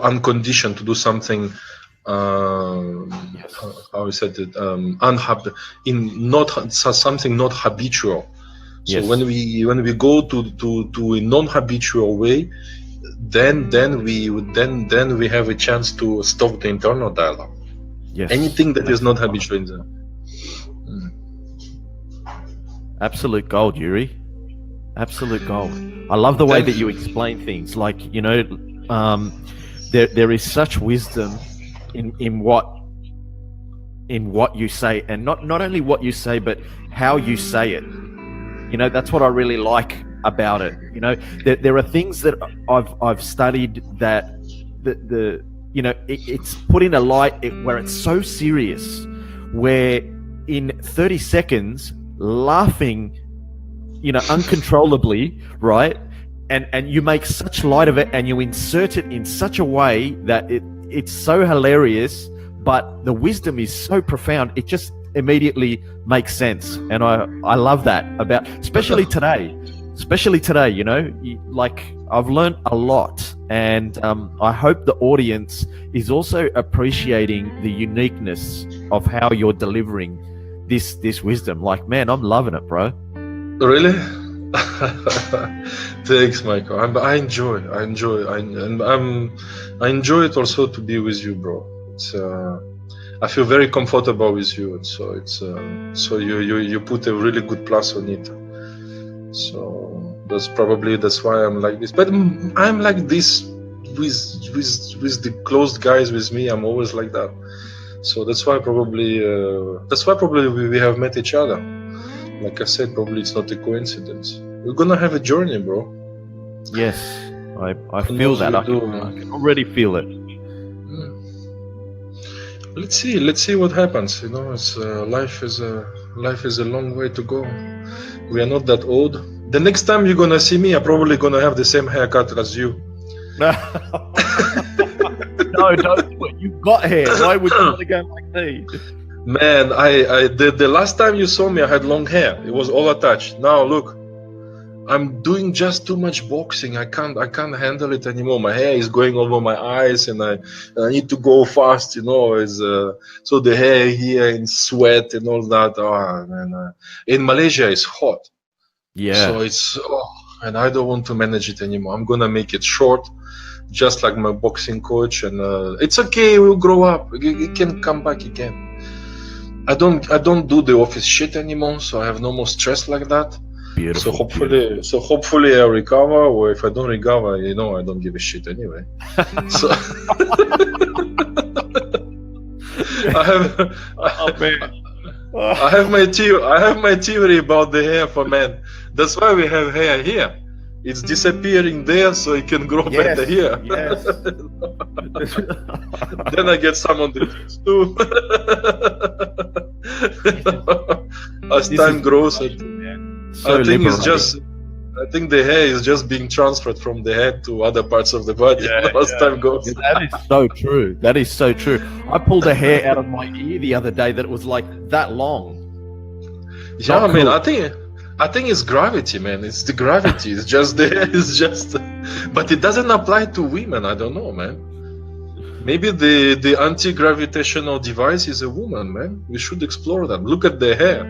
unconditioned to do something. How we said it, something not habitual. So Yes. when we go to a non-habitual way, then we have a chance to stop the internal dialogue. Yes. Anything that is not habitual in the Absolute gold, Yuri. Absolute gold. I love the way that you explain things. Like, you know, there is such wisdom in what you say, and not only what you say, but how you say it. You know, that's what I really like about it. You know, there are things that I've studied that the you know, it's put in a light where it's so serious, where in 30 seconds laughing, you know, uncontrollably, right? And you make such light of it and you insert it in such a way that it's so hilarious, but the wisdom is so profound, it just immediately makes sense. And I love that about, especially today, you know, like I've learned a lot, and I hope the audience is also appreciating the uniqueness of how you're delivering this wisdom. Like, man, I'm loving it, bro. Really? Thanks, Michael. I enjoy it also to be with you, bro. It's I feel very comfortable with you, and so it's so you put a really good plus on it. So that's why I'm like this. But I'm like this with the closed guys with me. I'm always like that. So that's why probably we have met each other. Like I said, probably it's not a coincidence. We're gonna have a journey, bro. Yes, I feel that. I can already feel it. Let's see what happens. You know, it's life is a long way to go. We are not that old. The next time you're gonna see me, I'm probably gonna have the same haircut as you. No, don't do it. You've got hair. Why would you want to go like me? Man, the last time you saw me, I had long hair. It was all attached. Now look, I'm doing just too much boxing. I can't handle it anymore. My hair is going over my eyes, and I need to go fast. So the hair here in sweat and all that. Oh man, in Malaysia it's hot. Yeah. So and I don't want to manage it anymore. I'm gonna make it short, just like my boxing coach, and it's okay. We'll grow up. It can come back again. I don't do the office shit anymore, so I have no more stress like that. Beautiful. So hopefully I recover, or if I don't recover, I don't give a shit anyway. So I have my theory about the hair for men. That's why we have hair here. It's disappearing there, so it can grow better here. Yes. Then I get some on the cheeks too. As time grows, I think the hair is just being transferred from the head to other parts of the body as time goes. That is so true. That is so true. I pulled a hair out of my ear the other day that was like that long. Yeah, man. Cool. I think it's gravity, man. It's the gravity. It's just there. It's just, but it doesn't apply to women. I don't know, man. Maybe the anti-gravitational device is a woman, man. We should explore that. Look at the hair.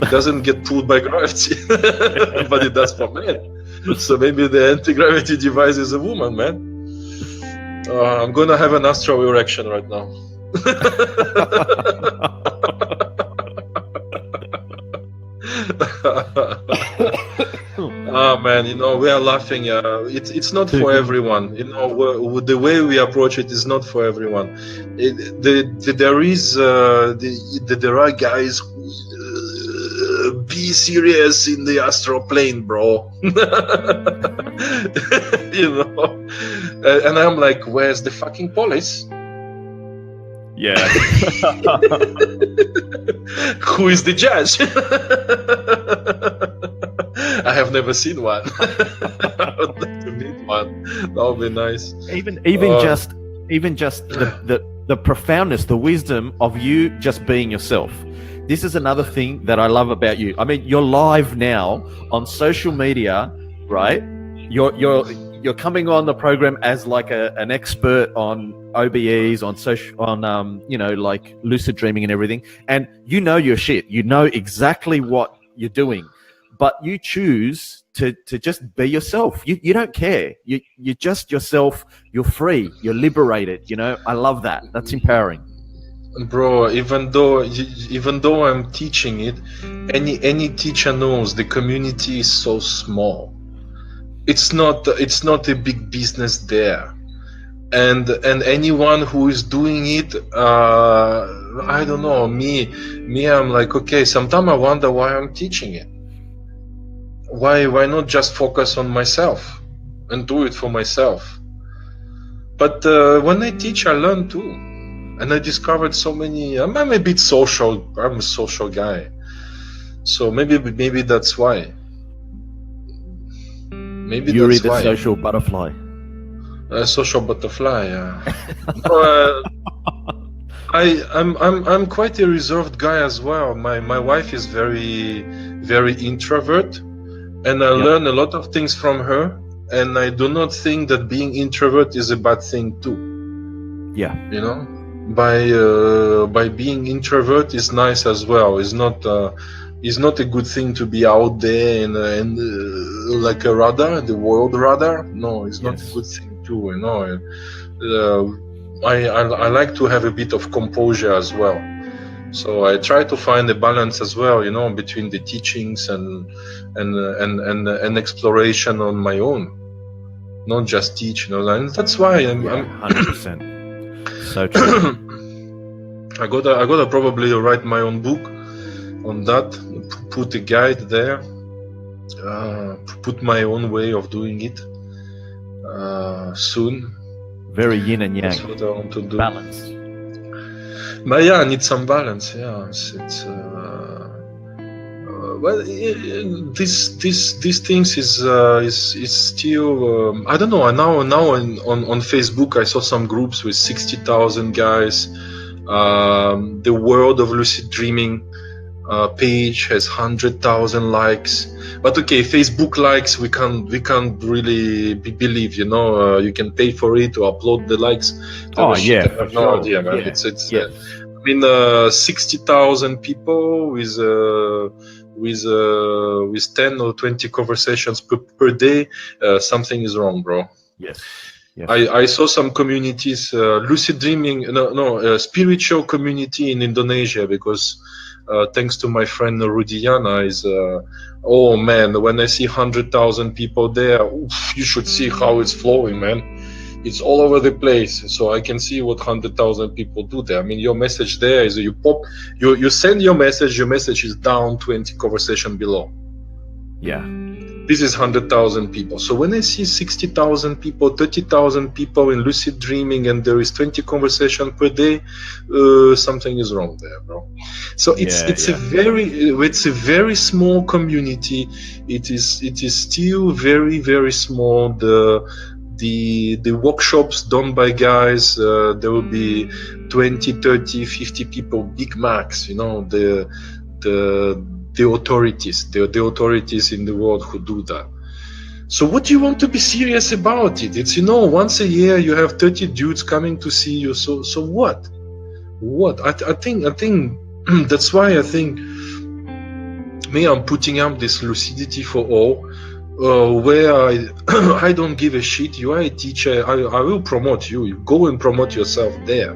It doesn't get pulled by gravity, but it does for men. So maybe the anti-gravity device is a woman, man. I'm gonna have an astral erection right now. Man, we are laughing. It's not for everyone. The way we approach it is not for everyone. There are guys who be serious in the astral plane, bro. And I'm like, where's the fucking police? Yeah. Who is the judge? I have never seen one. I would like to meet one. That would be nice. Even just the profoundness, the wisdom of you just being yourself. This is another thing that I love about you. I mean, you're live now on social media, right? You're coming on the program as like an expert on OBEs, on social, on like lucid dreaming and everything, and you know your shit. You know exactly what you're doing, but you choose to just be yourself. You don't care. You're just yourself. You're free. You're liberated. I love that. That's empowering. Bro, even though I'm teaching it, any teacher knows the community is so small. It's not a big business there, and anyone who is doing it, I don't know, me I'm like, okay, sometimes I wonder why I'm teaching it. Why not just focus on myself and do it for myself? But when I teach, I learn too. And I discovered so many. I'm a bit social. I'm a social guy, so maybe that's why. Maybe Yuri, that's the why. social butterfly. Social butterfly. Yeah. I'm quite a reserved guy as well. My wife is very, very introvert, and I learn a lot of things from her. And I do not think that being introvert is a bad thing too. Yeah. By being introvert is nice as well. It's not a good thing to be out there and like a radar, the world radar. No, it's not a good thing too. I like to have a bit of composure as well. So I try to find a balance as well, between the teachings and exploration on my own, not just teach. And that's why I'm 100%. So true. I gotta probably write my own book on that, put a guide there, put my own way of doing it soon. Very yin and yang. That's what I want to do. Balance. But yeah, I need some balance. Yeah, it's well, these things is still I don't know. Now on Facebook I saw some groups with 60,000 guys. The world of lucid dreaming. page has 100,000 likes. But okay, Facebook likes we can't really believe. You can pay for it to upload the likes. Oh yeah, I have no idea, man. Yeah. It's. Yes. 60,000 people with 10 or 20 conversations per day. Something is wrong, bro. Yes. I saw some communities, lucid dreaming, spiritual community in Indonesia, because thanks to my friend Rudiana, is oh man, when I see 100,000 people there, oof, you should see how it's flowing, man. It's all over the place, so I can see what 100,000 people do there. I mean, your message there is you send your message is down 20 conversation below. Yeah. This is 100,000 people. So when I see 60,000 people, 30,000 people in lucid dreaming, and there is 20 conversation per day, something is wrong there, bro. So it's a very small community. It is still very, very small. The workshops done by guys, there will be 20, 30, 50 people, big max. The authorities, the authorities in the world who do that. So what do you want to be serious about it? It's once a year you have 30 dudes coming to see you. So what? I think that's why I think I'm putting up this Lucidity for All. Where I don't give a shit. You are a teacher. I will promote you. You go and promote yourself there.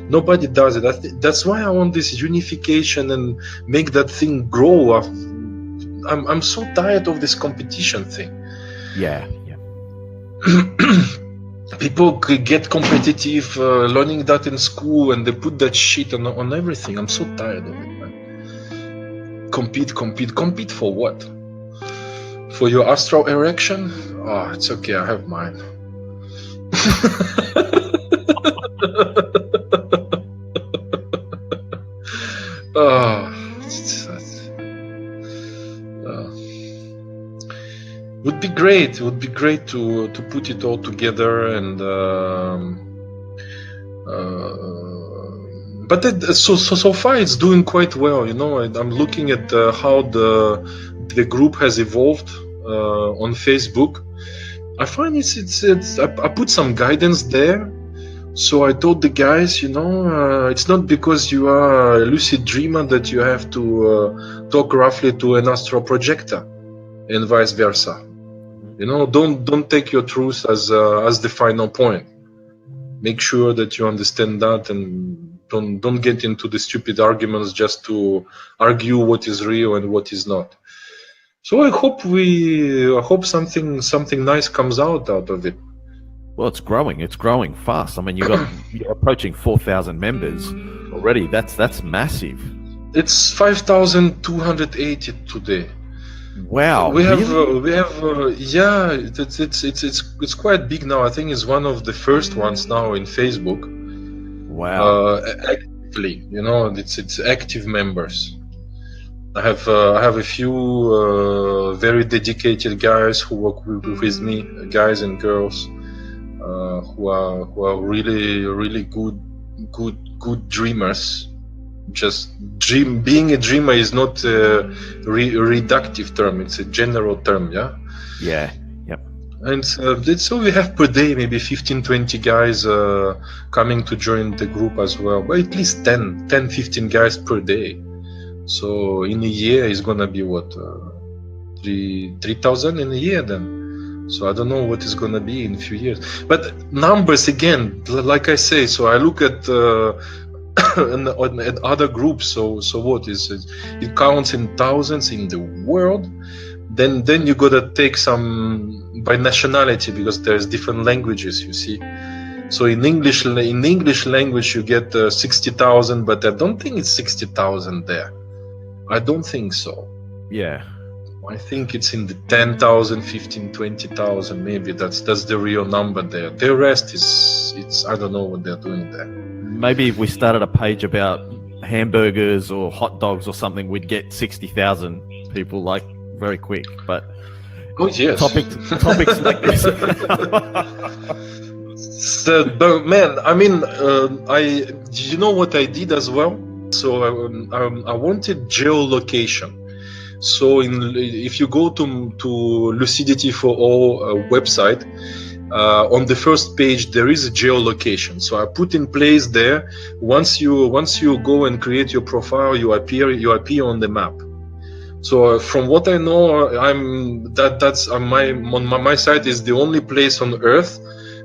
Nobody does it. That's why I want this unification and make that thing grow. I'm so tired of this competition thing. Yeah. People get competitive, learning that in school, and they put that shit on everything. I'm so tired of it, man. Compete for what? For your astral erection? Oh, it's okay, I have mine. Would be great. It would be great to put it all together, and but so far it's doing quite well. I'm looking at how the group has evolved on Facebook. I find I put some guidance there. So I told the guys, it's not because you are a lucid dreamer that you have to talk roughly to an astral projector, and vice versa. Don't take your truth as the final point. Make sure that you understand that, and don't get into the stupid arguments just to argue what is real and what is not. So I hope something nice comes out of it. Well, it's growing fast. I mean, you're approaching 4,000 members already. That's massive. It's 5,280 today. Wow. We have it's quite big now. I think it's one of the first ones now in Facebook. Wow. Actively, it's active members. I have a few very dedicated guys who work with me, guys and girls, who are really, really good dreamers. Just being a dreamer is not a reductive term; it's a general term. Yeah. Yep. And so we have per day maybe 15-20 guys coming to join the group as well, but at least 10-15 guys per day. So in a year is gonna be what 3,000 in a year then. So I don't know what is gonna be in a few years. But numbers again, like I say. So I look at at other groups. So what is it? It counts in thousands in the world. Then you gotta take some by nationality, because there's different languages. You see. So in English language you get 60,000, but I don't think it's 60,000 there. I don't think so. Yeah. I think it's in the 10,000, 15, 20,000 maybe. That's the real number there. The rest it's I don't know what they're doing there. Maybe if we started a page about hamburgers or hot dogs or something, we'd get 60,000 people like very quick. But oh yes, topics like this. So, but man, I mean, you know what I did as well? So I wanted geolocation. So if you go to Lucidity for All website, on the first page there is a geolocation. So I put in place there. Once you go and create your profile, you appear on the map. So from what I know, that's on my site is the only place on Earth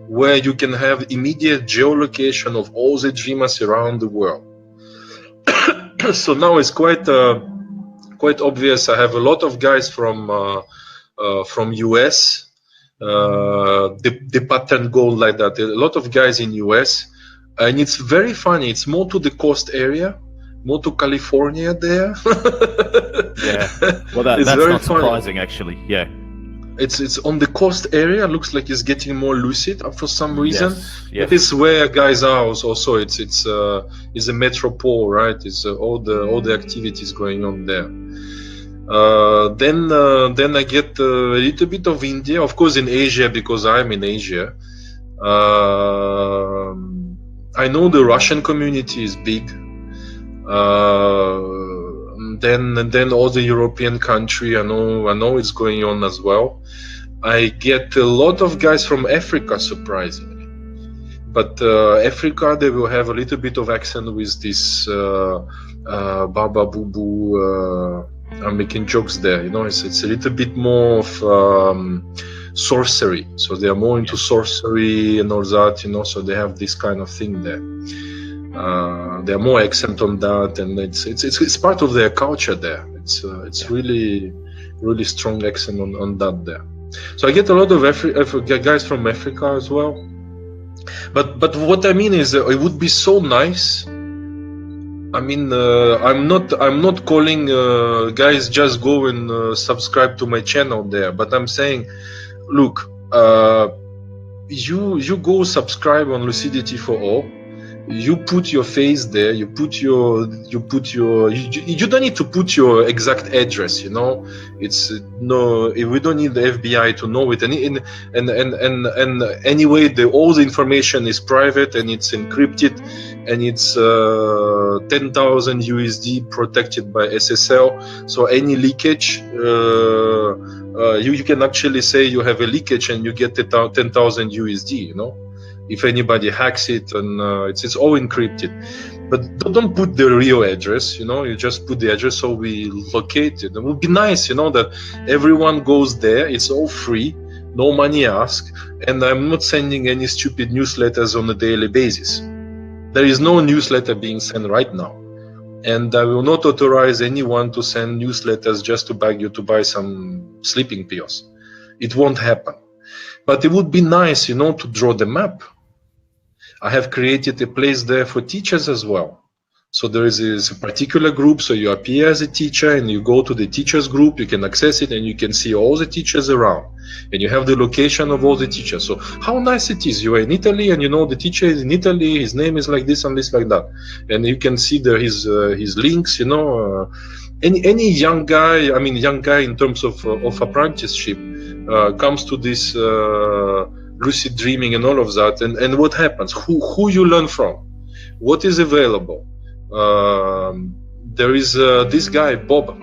where you can have immediate geolocation of all the dreamers around the world. So now it's quite obvious. I have a lot of guys from US. The pattern goal like that. A lot of guys in US, and it's very funny. It's more to the coast area, more to California there. Yeah, well, that's not surprising, actually. Yeah, it's on the coast area. Looks like it's getting more lucid for some reason. Yes. This is where guys are. Also, it's a metropole, right? It's all the activities going on there. Then I get a little bit of India, of course, in Asia, because I'm in Asia. I know the Russian community is big. Then all the European country, I know it's going on as well. I get a lot of guys from Africa, surprisingly. But Africa, they will have a little bit of accent with this Baba Boo Boo. I'm making jokes there, it's a little bit more of sorcery. So they are more into sorcery and all that, so they have this kind of thing there. They are more accent on that, and it's part of their culture there. It's really, really strong accent on that there. So I get a lot of guys from Africa as well. But what I mean is, it would be so nice. I mean, I'm not calling guys just go and subscribe to my channel there, but I'm saying, look, you go subscribe on Lucidity for All. You put your face there. You don't need to put your exact address. It's no. We don't need the FBI to know it. And anyway, all the information is private and it's encrypted, and it's 10,000 USD protected by SSL. So any leakage, you can actually say you have a leakage and you get 10,000 USD. If anybody hacks it, and it's all encrypted. But don't put the real address, you just put the address so we locate it. It would be nice, that everyone goes there. It's all free, no money asked, and I'm not sending any stupid newsletters on a daily basis. There is no newsletter being sent right now, and I will not authorize anyone to send newsletters just to beg you to buy some sleeping pills. It won't happen. But it would be nice, to draw the map. I have created a place there for teachers as well. So there is a particular group, so you appear as a teacher and you go to the teachers group, you can access it and you can see all the teachers around. And you have the location of all the teachers. So how nice it is. You are in Italy and the teacher is in Italy, his name is like this and this like that. And you can see there his links, any young guy in terms of apprenticeship comes to this lucid dreaming and all of that, and what happens, who you learn from, what is available. There is this guy Bob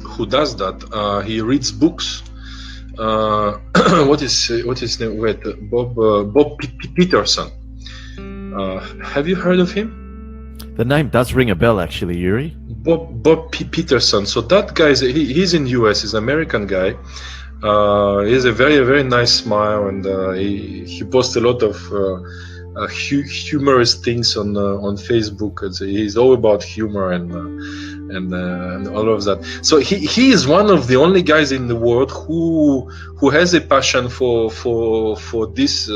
who does that. He reads books. What is his name? Wait, Bob Peterson. Have you heard of him? The name does ring a bell, actually, Yuri. Bob Peterson. So that guy he's in US. He's an American guy. He has a very, very nice smile, and he posts a lot of humorous things on Facebook. He's all about humor and all of that. So he is one of the only guys in the world who has a passion for this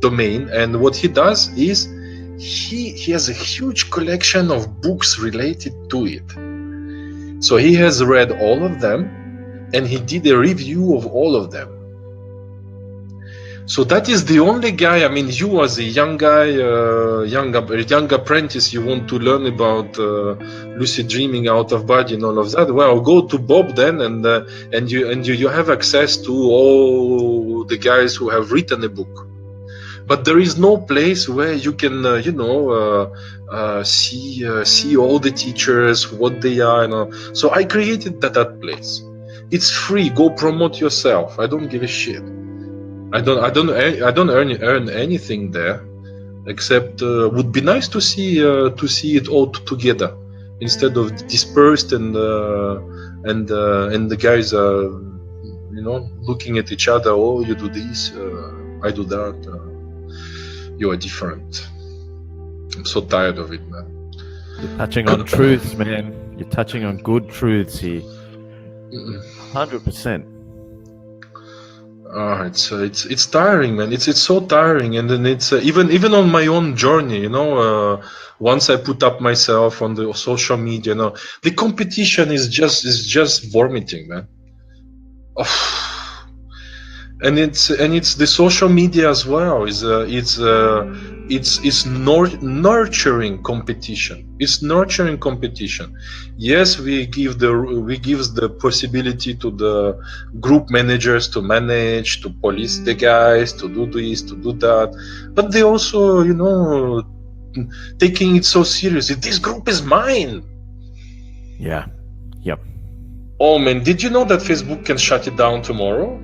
domain. And what he does is he has a huge collection of books related to it. So he has read all of them, and he did a review of all of them. So that is the only guy. You as a young guy, young apprentice, you want to learn about lucid dreaming, out of body, and all of that. Well, go to Bob then, and you have access to all the guys who have written a book. but there is no place where you can see all the teachers, what they are, so I created that place. It's free. Go promote yourself. I don't give a shit. I don't earn anything there, except would be nice to see it all together instead of dispersed and the guys are looking at each other. Oh, you do this, I do that. You are different. I'm so tired of it, man. You're touching on truths, man. You're touching on good truths here. 100%. It's tiring, man. It's so tiring, and then it's even on my own journey. Once I put up myself on the social media, the competition is just vomiting, man. And it's the social media as well. It's nurturing competition. It's nurturing competition. Yes, we give the possibility to the group managers to manage, to police the guys, to do this, to do that, but they also taking it so seriously. This group is mine. Yeah. Yep. Oh man, did you know that Facebook can shut it down tomorrow?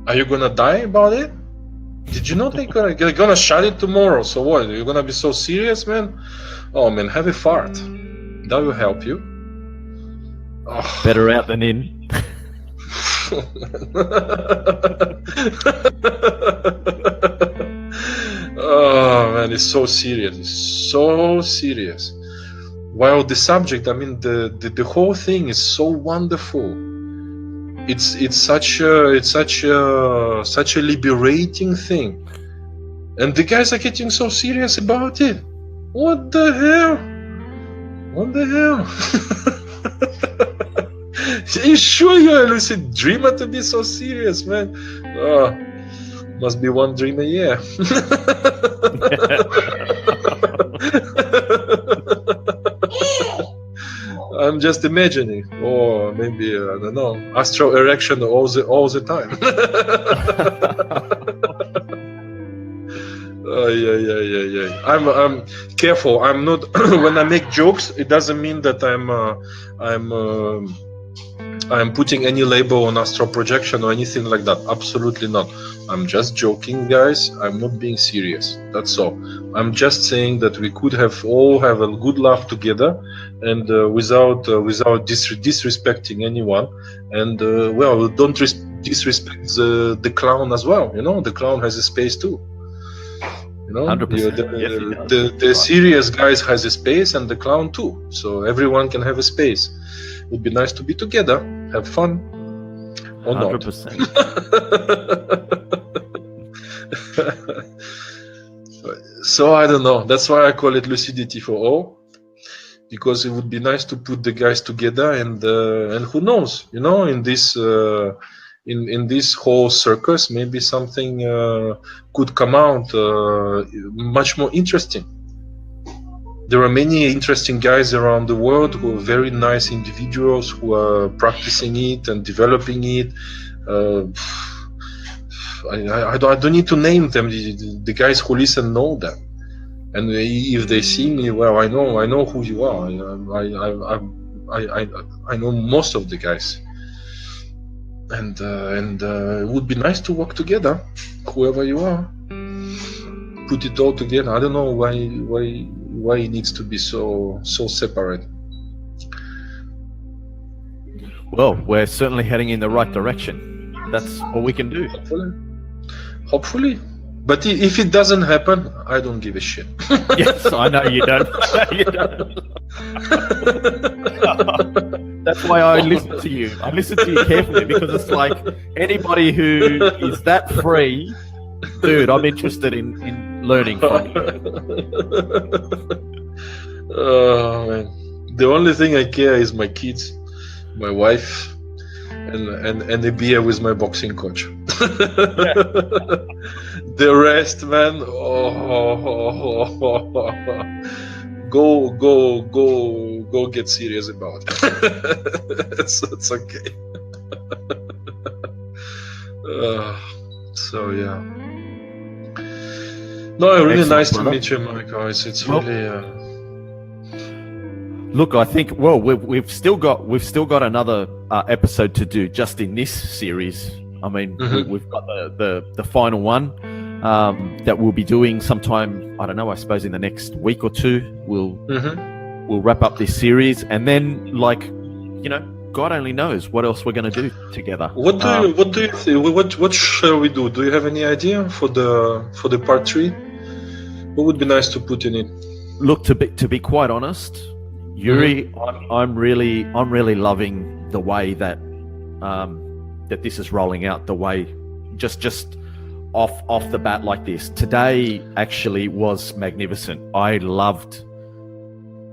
Are you gonna die about it? Did you know they're gonna shut it tomorrow? So what? You're gonna be so serious, man? Oh man, have a fart. That will help you. Oh. Better out than in. Oh man, it's so serious. It's so serious. While the subject, I mean, the whole thing is so wonderful. It's such a liberating thing, and the guys are getting so serious about it. What the hell? What the hell? Are you sure you're a lucid dreamer to be so serious, man? Must be one dream a year. I'm just imagining, or maybe I don't know, astral erection all the time. Yeah. I'm careful. I'm not. When I make jokes, it doesn't mean that I'm putting any label on astral projection or anything like that. Absolutely not. I'm just joking, guys. I'm not being serious. That's all. I'm just saying that we could all have a good laugh together, and without disrespecting anyone. And don't disrespect the clown as well. The clown has a space too. 100%. The serious guys has a space, and the clown too. So everyone can have a space. It would be nice to be together, have fun, or 100%. not. So I don't know. That's why I call it lucidity for all, because it would be nice to put the guys together, and who knows, in this in this whole circus, maybe something could come out much more interesting. There are many interesting guys around the world who are very nice individuals who are practicing it and developing it. I don't need to name them. The guys who listen know them, and if they see me, well, I know who you are. I know most of the guys, and it would be nice to work together, whoever you are. Put it all together. I don't know why it needs to be so separate. Well, we're certainly heading in the right direction. That's all we can do. Hopefully. But if it doesn't happen, I don't give a shit. Yes, I know you don't. You don't. That's why I listen to you. I listen to you carefully, because it's like anybody who is that free, dude, I'm interested in learning from you. Oh man, the only thing I care is my kids, my wife, and a beer with my boxing coach. The rest, man, go get serious about it. It's okay. So yeah. No, really Excellent, nice to brother. meet you, Michael. It's Well, really. Look, I think we've still got another episode to do just in this series. I mean, we've got the final one that we'll be doing sometime. I don't know. I suppose in the next week or two, we'll wrap up this series, and then, like, you know, God only knows what else we're going to do together. What do you think? What shall we do? Do you have any idea for the part 3? What would be nice to put in it? Look, to be quite honest, Yuri, I'm really loving the way that that this is rolling out. The way just off the bat like this. Today actually was magnificent. I loved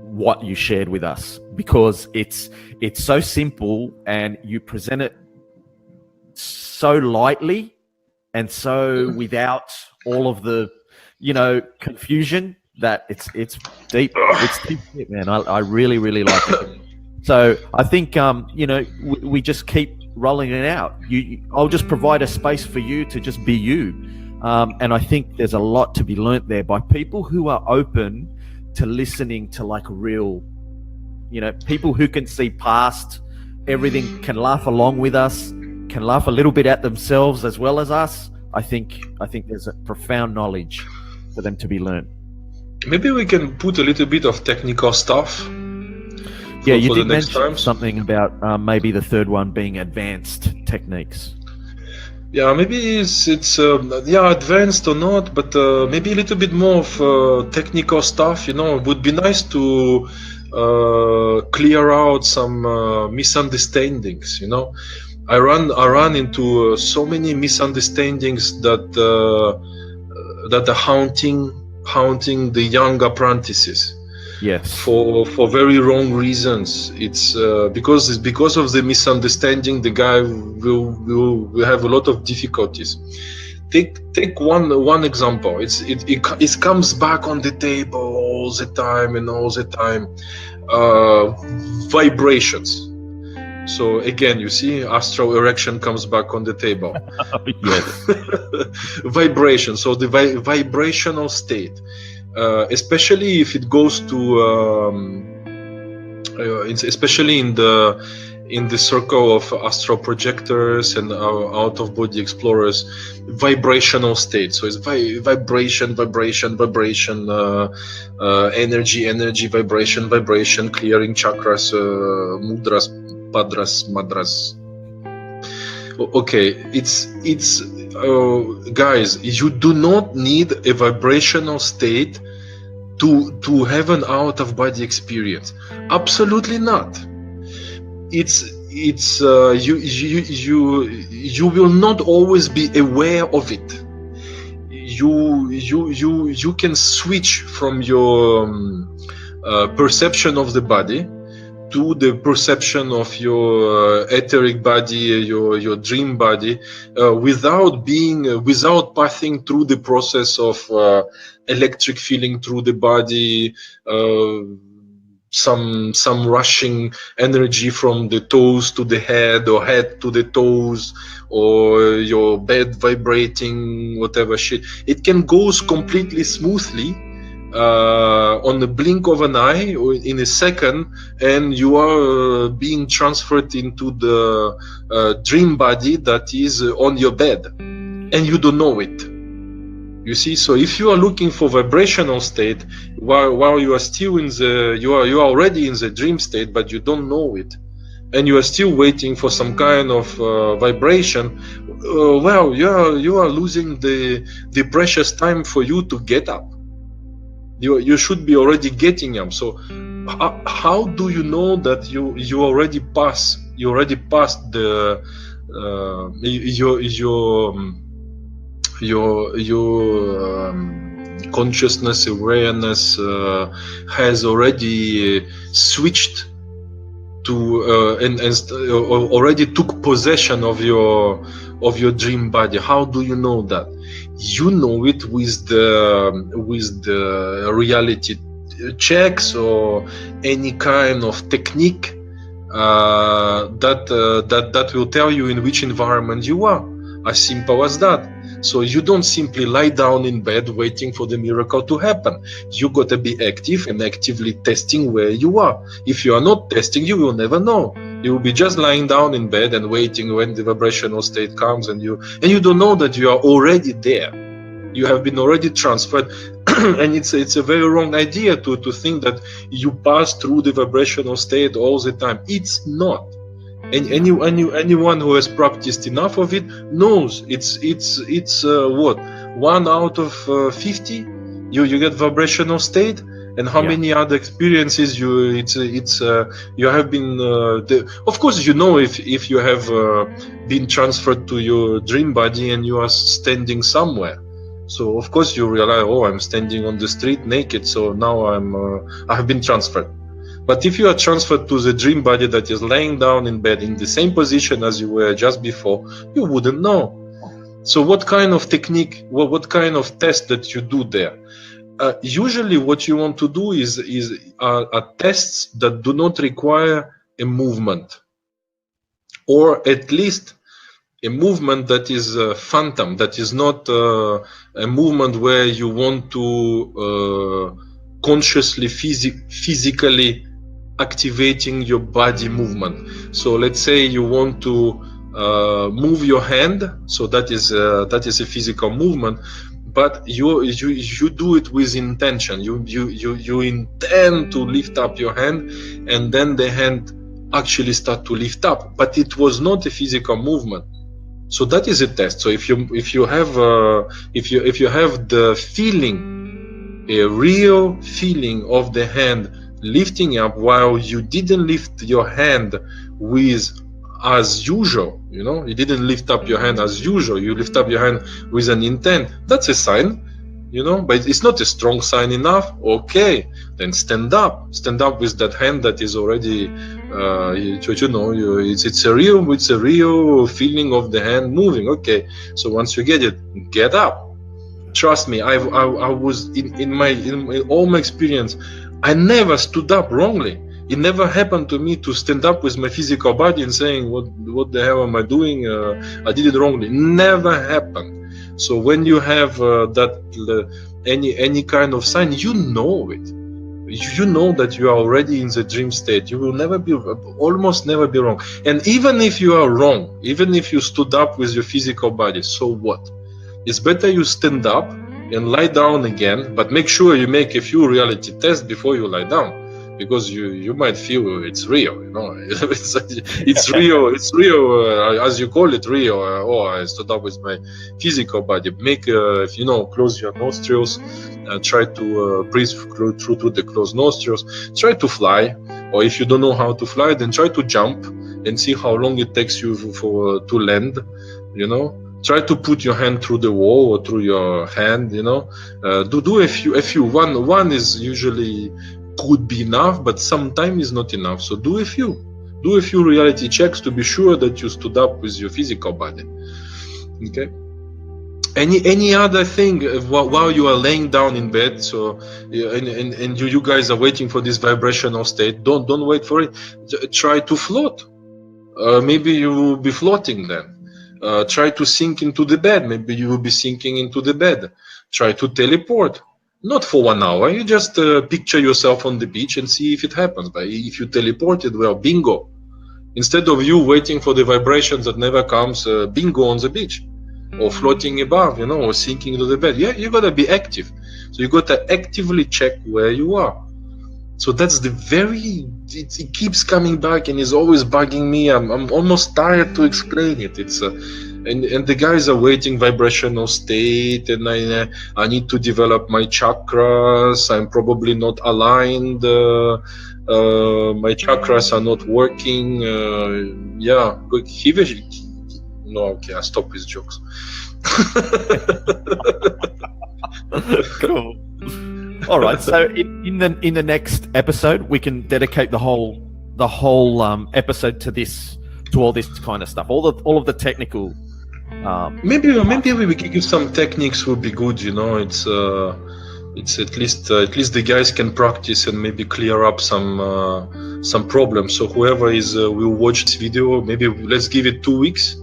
what you shared with us because it's so simple and you present it so lightly and so without all of the, you know, confusion that it's deep. It's deep, man. I really like it. So I think you know, we just keep rolling it out. I'll just provide a space for you to just be you, and I think there's a lot to be learnt there by people who are open to listening to, like, real, you know, people who can see past everything, can laugh along with us, can laugh a little bit at themselves as well as us. I think there's a profound knowledge for them to be learned. Maybe we can put a little bit of technical stuff. Yeah, you did mention something about maybe the third one being advanced techniques. Yeah, maybe it's advanced or not, but maybe a little bit more of technical stuff. You know, it would be nice to clear out some misunderstandings. You know, I run into so many misunderstandings that are haunting the young apprentices. Yes. For very wrong reasons. It's because of the misunderstanding. The guy will have a lot of difficulties. Take one example. It comes back on the table all the time. Vibrations. So again, you see, astral erection comes back on the table. Yes. Vibration. So the vibrational state. Especially if it goes to, especially in the circle of astral projectors and out of body explorers, vibrational state. So it's vibration, energy, vibration, clearing chakras, mudras, padras, madras. Okay, it's guys, you do not need a vibrational state to have an out of body experience. Absolutely not. It's you will not always be aware of it. You can switch from your perception of the body to the perception of your etheric body, your dream body, without passing through the process of electric feeling through the body, some rushing energy from the toes to the head or head to the toes, or your bed vibrating, whatever shit. It can go completely smoothly. On the blink of an eye or in a second, and you are being transferred into the dream body that is on your bed, and you don't know it. You see, so if you are looking for vibrational state while you are still in you are already in the dream state, but you don't know it, and you are still waiting for some kind of vibration, well, you are losing the precious time for you to get up. You should be already getting up. So how do you know that you already passed the your consciousness, awareness has already switched to and already took possession of your dream body? How do you know that? You know it with the reality checks or any kind of technique that will tell you in which environment you are. As simple as that. So you don't simply lie down in bed waiting for the miracle to happen. You got to be active and actively testing where you are. If you are not testing, you will never know. You will be just lying down in bed and waiting when the vibrational state comes, and you don't know that you are already there. You have been already transferred. And it's a very wrong idea to think that you pass through the vibrational state all the time. It's not. And anyone who has practiced enough of it knows it's what, 1 out of 50 you get vibrational state. And how many other experiences you have been of course, you know, if you have been transferred to your dream body and you are standing somewhere, so of course you realize, oh, I'm standing on the street naked, so now I have been transferred. But if you are transferred to the dream body that is laying down in bed in the same position as you were just before, you wouldn't know. So what kind of technique, what kind of test that you do there? Usually what you want to do is tests that do not require a movement, or at least a movement that is phantom, that is not a movement where you want to consciously physically activating your body movement. So let's say you want to move your hand, so that is a physical movement, but you do it with intention. You intend to lift up your hand, and then the hand actually start to lift up, but it was not a physical movement. So that is a test. So if you have the feeling, a real feeling of the hand lifting up, while you didn't lift your hand with as usual, you know, you didn't lift up your hand as usual, you lift up your hand with an intent, that's a sign, you know, but it's not a strong sign enough. Okay, then stand up with that hand that is already it's a real feeling of the hand moving. Okay, so once you get it, get up. Trust me, I was in all my experience, I never stood up wrongly. It never happened to me to stand up with my physical body and saying, what the hell am I doing? I did it wrongly. Never happened. So when you have any kind of sign, you know it. You know that you are already in the dream state. You will almost never be wrong. And even if you are wrong, even if you stood up with your physical body, so what? It's better you stand up and lie down again, but make sure you make a few reality tests before you lie down, because you might feel it's real, you know. It's real, as you call it, real. Oh, I stood up with my physical body. Make close your nostrils, try to breathe through to the closed nostrils. Try to fly, or if you don't know how to fly, then try to jump and see how long it takes you to land, you know. Try to put your hand through the wall or through your hand, you know. Do a few. One is usually could be enough, but sometimes is not enough. So do a few reality checks to be sure that you stood up with your physical body. Okay. Any other thing while you are laying down in bed? So and you guys are waiting for this vibrational state. Don't wait for it. Try to float. Maybe you will be floating then. Try to sink into the bed. Maybe you will be sinking into the bed. Try to teleport. Not for 1 hour. You just picture yourself on the beach and see if it happens. But if you teleported, well, bingo. Instead of you waiting for the vibrations that never comes, bingo on the beach, or floating above, you know, or sinking into the bed. Yeah, you gotta be active. So you gotta actively check where you are. So that's it keeps coming back and is always bugging me. I'm almost tired to explain it. It's and the guys are waiting vibrational state, and I need to develop my chakras. I'm probably not aligned. My chakras are not working. Okay, I stop with jokes. Cool. All right. So in the next episode, we can dedicate the whole episode to all this kind of stuff, all of the technical. Maybe we can give some techniques would be good. You know, it's at least the guys can practice and maybe clear up some problems. So whoever will watch this video, maybe let's give it 2 weeks.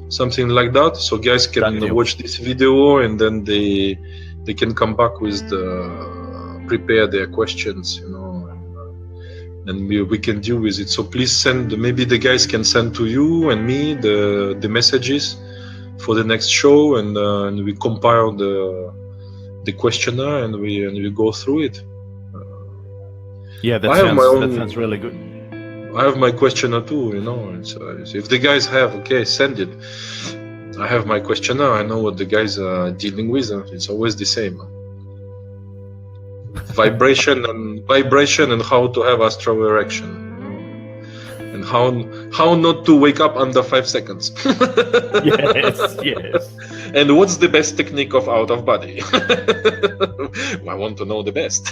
something like that. So guys can watch this video, and then they can come back with prepare their questions, and we can deal with it. So please send. Maybe the guys can send to you and me the messages for the next show, and we compile the questionnaire, and we go through it. Yeah, that sounds really good. I have my questionnaire too, if the guys have, okay, send it. I have my questionnaire. I know what the guys are dealing with. It's always the same. Vibration and how to have astral erection, and how not to wake up under 5 seconds. Yes. And what's the best technique of out of body? I want to know the best.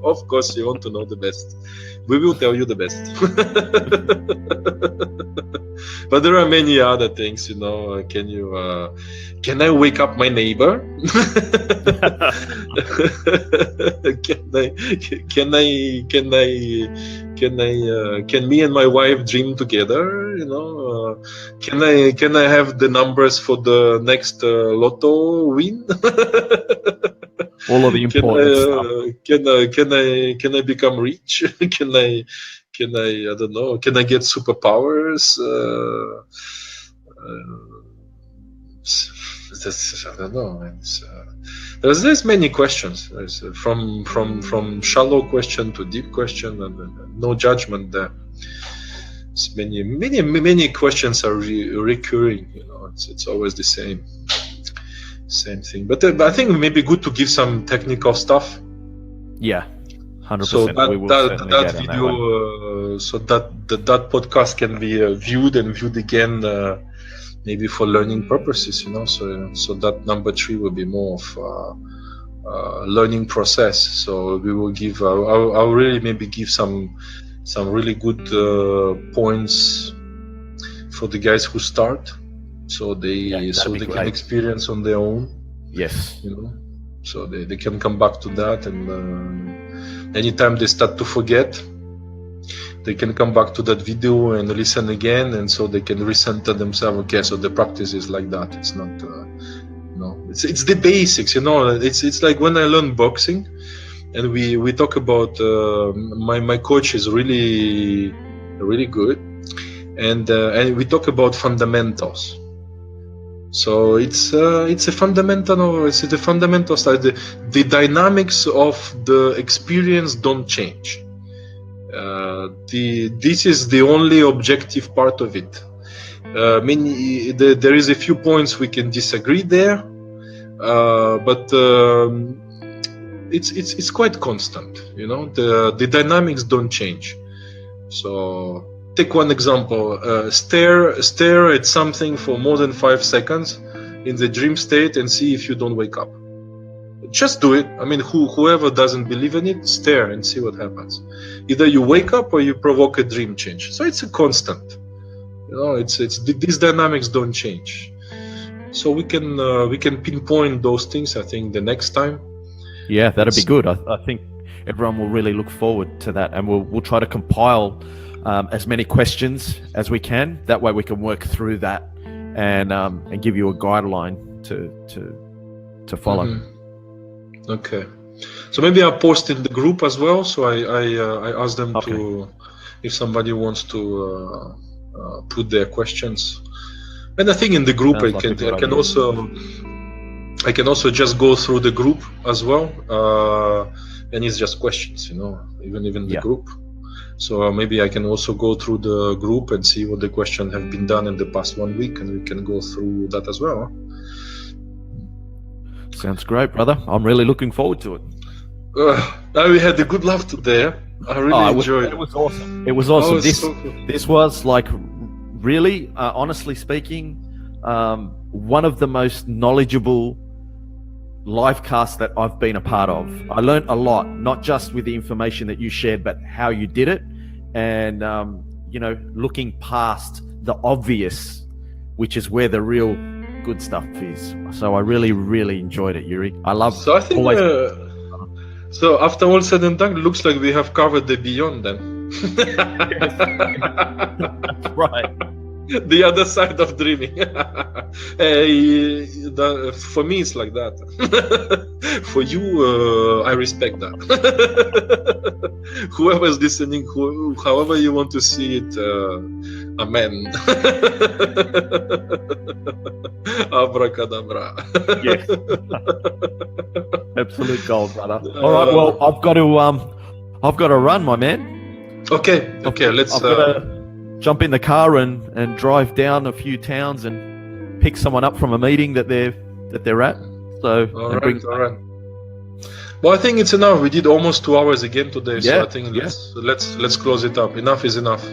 Of course, you want to know the best. We will tell you the best. But there are many other things, can I wake up my neighbor? Can me and my wife dream together? Can I have the numbers for the next lotto win? All of the important stuff. Can I become rich? Can I I don't know, can I get superpowers? I don't know. There's many questions. There's from shallow question to deep question, and no judgment there. It's many questions are recurring. It's always the same thing. But I think it may be good to give some technical stuff. Yeah, 100%. So that video, so that podcast can be viewed again, maybe for learning purposes. So that number 3 will be more of learning process. So we will give. I'll really maybe give some really good points for the guys who start, so they can experience on their own. Yes. So they can come back to that, and anytime they start to forget, they can come back to that video and listen again, and so they can recenter themselves. Okay, so the practice is like that. It's not, it's the basics. It's like when I learned boxing, and we talk about my coach is really good, and we talk about fundamentals. So it's a fundamental. It's the fundamentals. The dynamics of the experience don't change. This is the only objective part of it. There is a few points we can disagree there, but it's quite constant. The dynamics don't change. So take one example. Stare at something for more than 5 seconds in the dream state and see if you don't wake up. Just do it. I mean, whoever doesn't believe in it, stare and see what happens. Either you wake up or you provoke a dream change. So it's a constant. These dynamics don't change. So we can pinpoint those things, I think, the next time. Yeah, that'd be good. I think everyone will really look forward to that, and we'll try to compile as many questions as we can. That way we can work through that and give you a guideline to follow. Mm-hmm. Okay, so maybe I'll post in the group as well. So I ask them to, if somebody wants to put their questions, and I think in the group I can also just go through the group as well, and it's just questions, even the group. So maybe I can also go through the group and see what the questions have been done in the past 1 week, and we can go through that as well. Sounds great, brother. I'm really looking forward to it. We had a good laugh today. I really enjoyed it. It was awesome. It was awesome. This was like really, honestly speaking, one of the most knowledgeable LiveCasts that I've been a part of. I learned a lot, not just with the information that you shared, but how you did it, and looking past the obvious, which is where the real good stuff is. So I really, really enjoyed it, Yuri. I love. So I think. So after all said and done, it looks like we have covered the beyond then. That's right. The other side of dreaming. For me, it's like that. For you, I respect that. Whoever's listening, however you want to see it, amen. Abracadabra. Yes. Absolute gold, brother. All right, well, I've got to run, my man. Okay, let's. I've got to jump in the car and drive down a few towns and pick someone up from a meeting that they're at. So all right. Well, I think it's enough. We did almost 2 hours again today, so I think let's close it up. Enough is enough.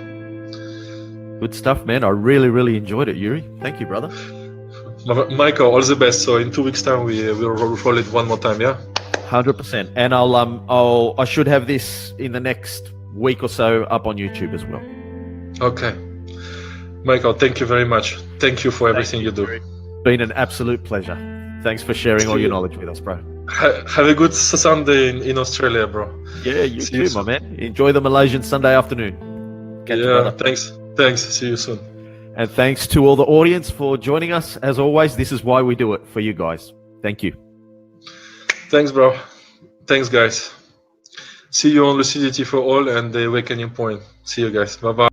Good stuff, man. I really enjoyed it, Yuri. Thank you, brother. Michael, all the best. So in 2 weeks' time, we'll roll it one more time, yeah. 100%. And I should have this in the next week or so up on YouTube as well. Okay. Michael, thank you very much. Thank you for everything you do. Been an absolute pleasure. Thanks for sharing all your knowledge with us, bro. Have a good Sunday in Australia, bro. Yeah, you too, my man. Enjoy the Malaysian Sunday afternoon. Catch you, thanks. See you soon. And thanks to all the audience for joining us. As always, this is why we do it, for you guys. Thank you. Thanks, bro. Thanks, guys. See you on Lucidity for All and the Awakening Point. See you guys. Bye-bye.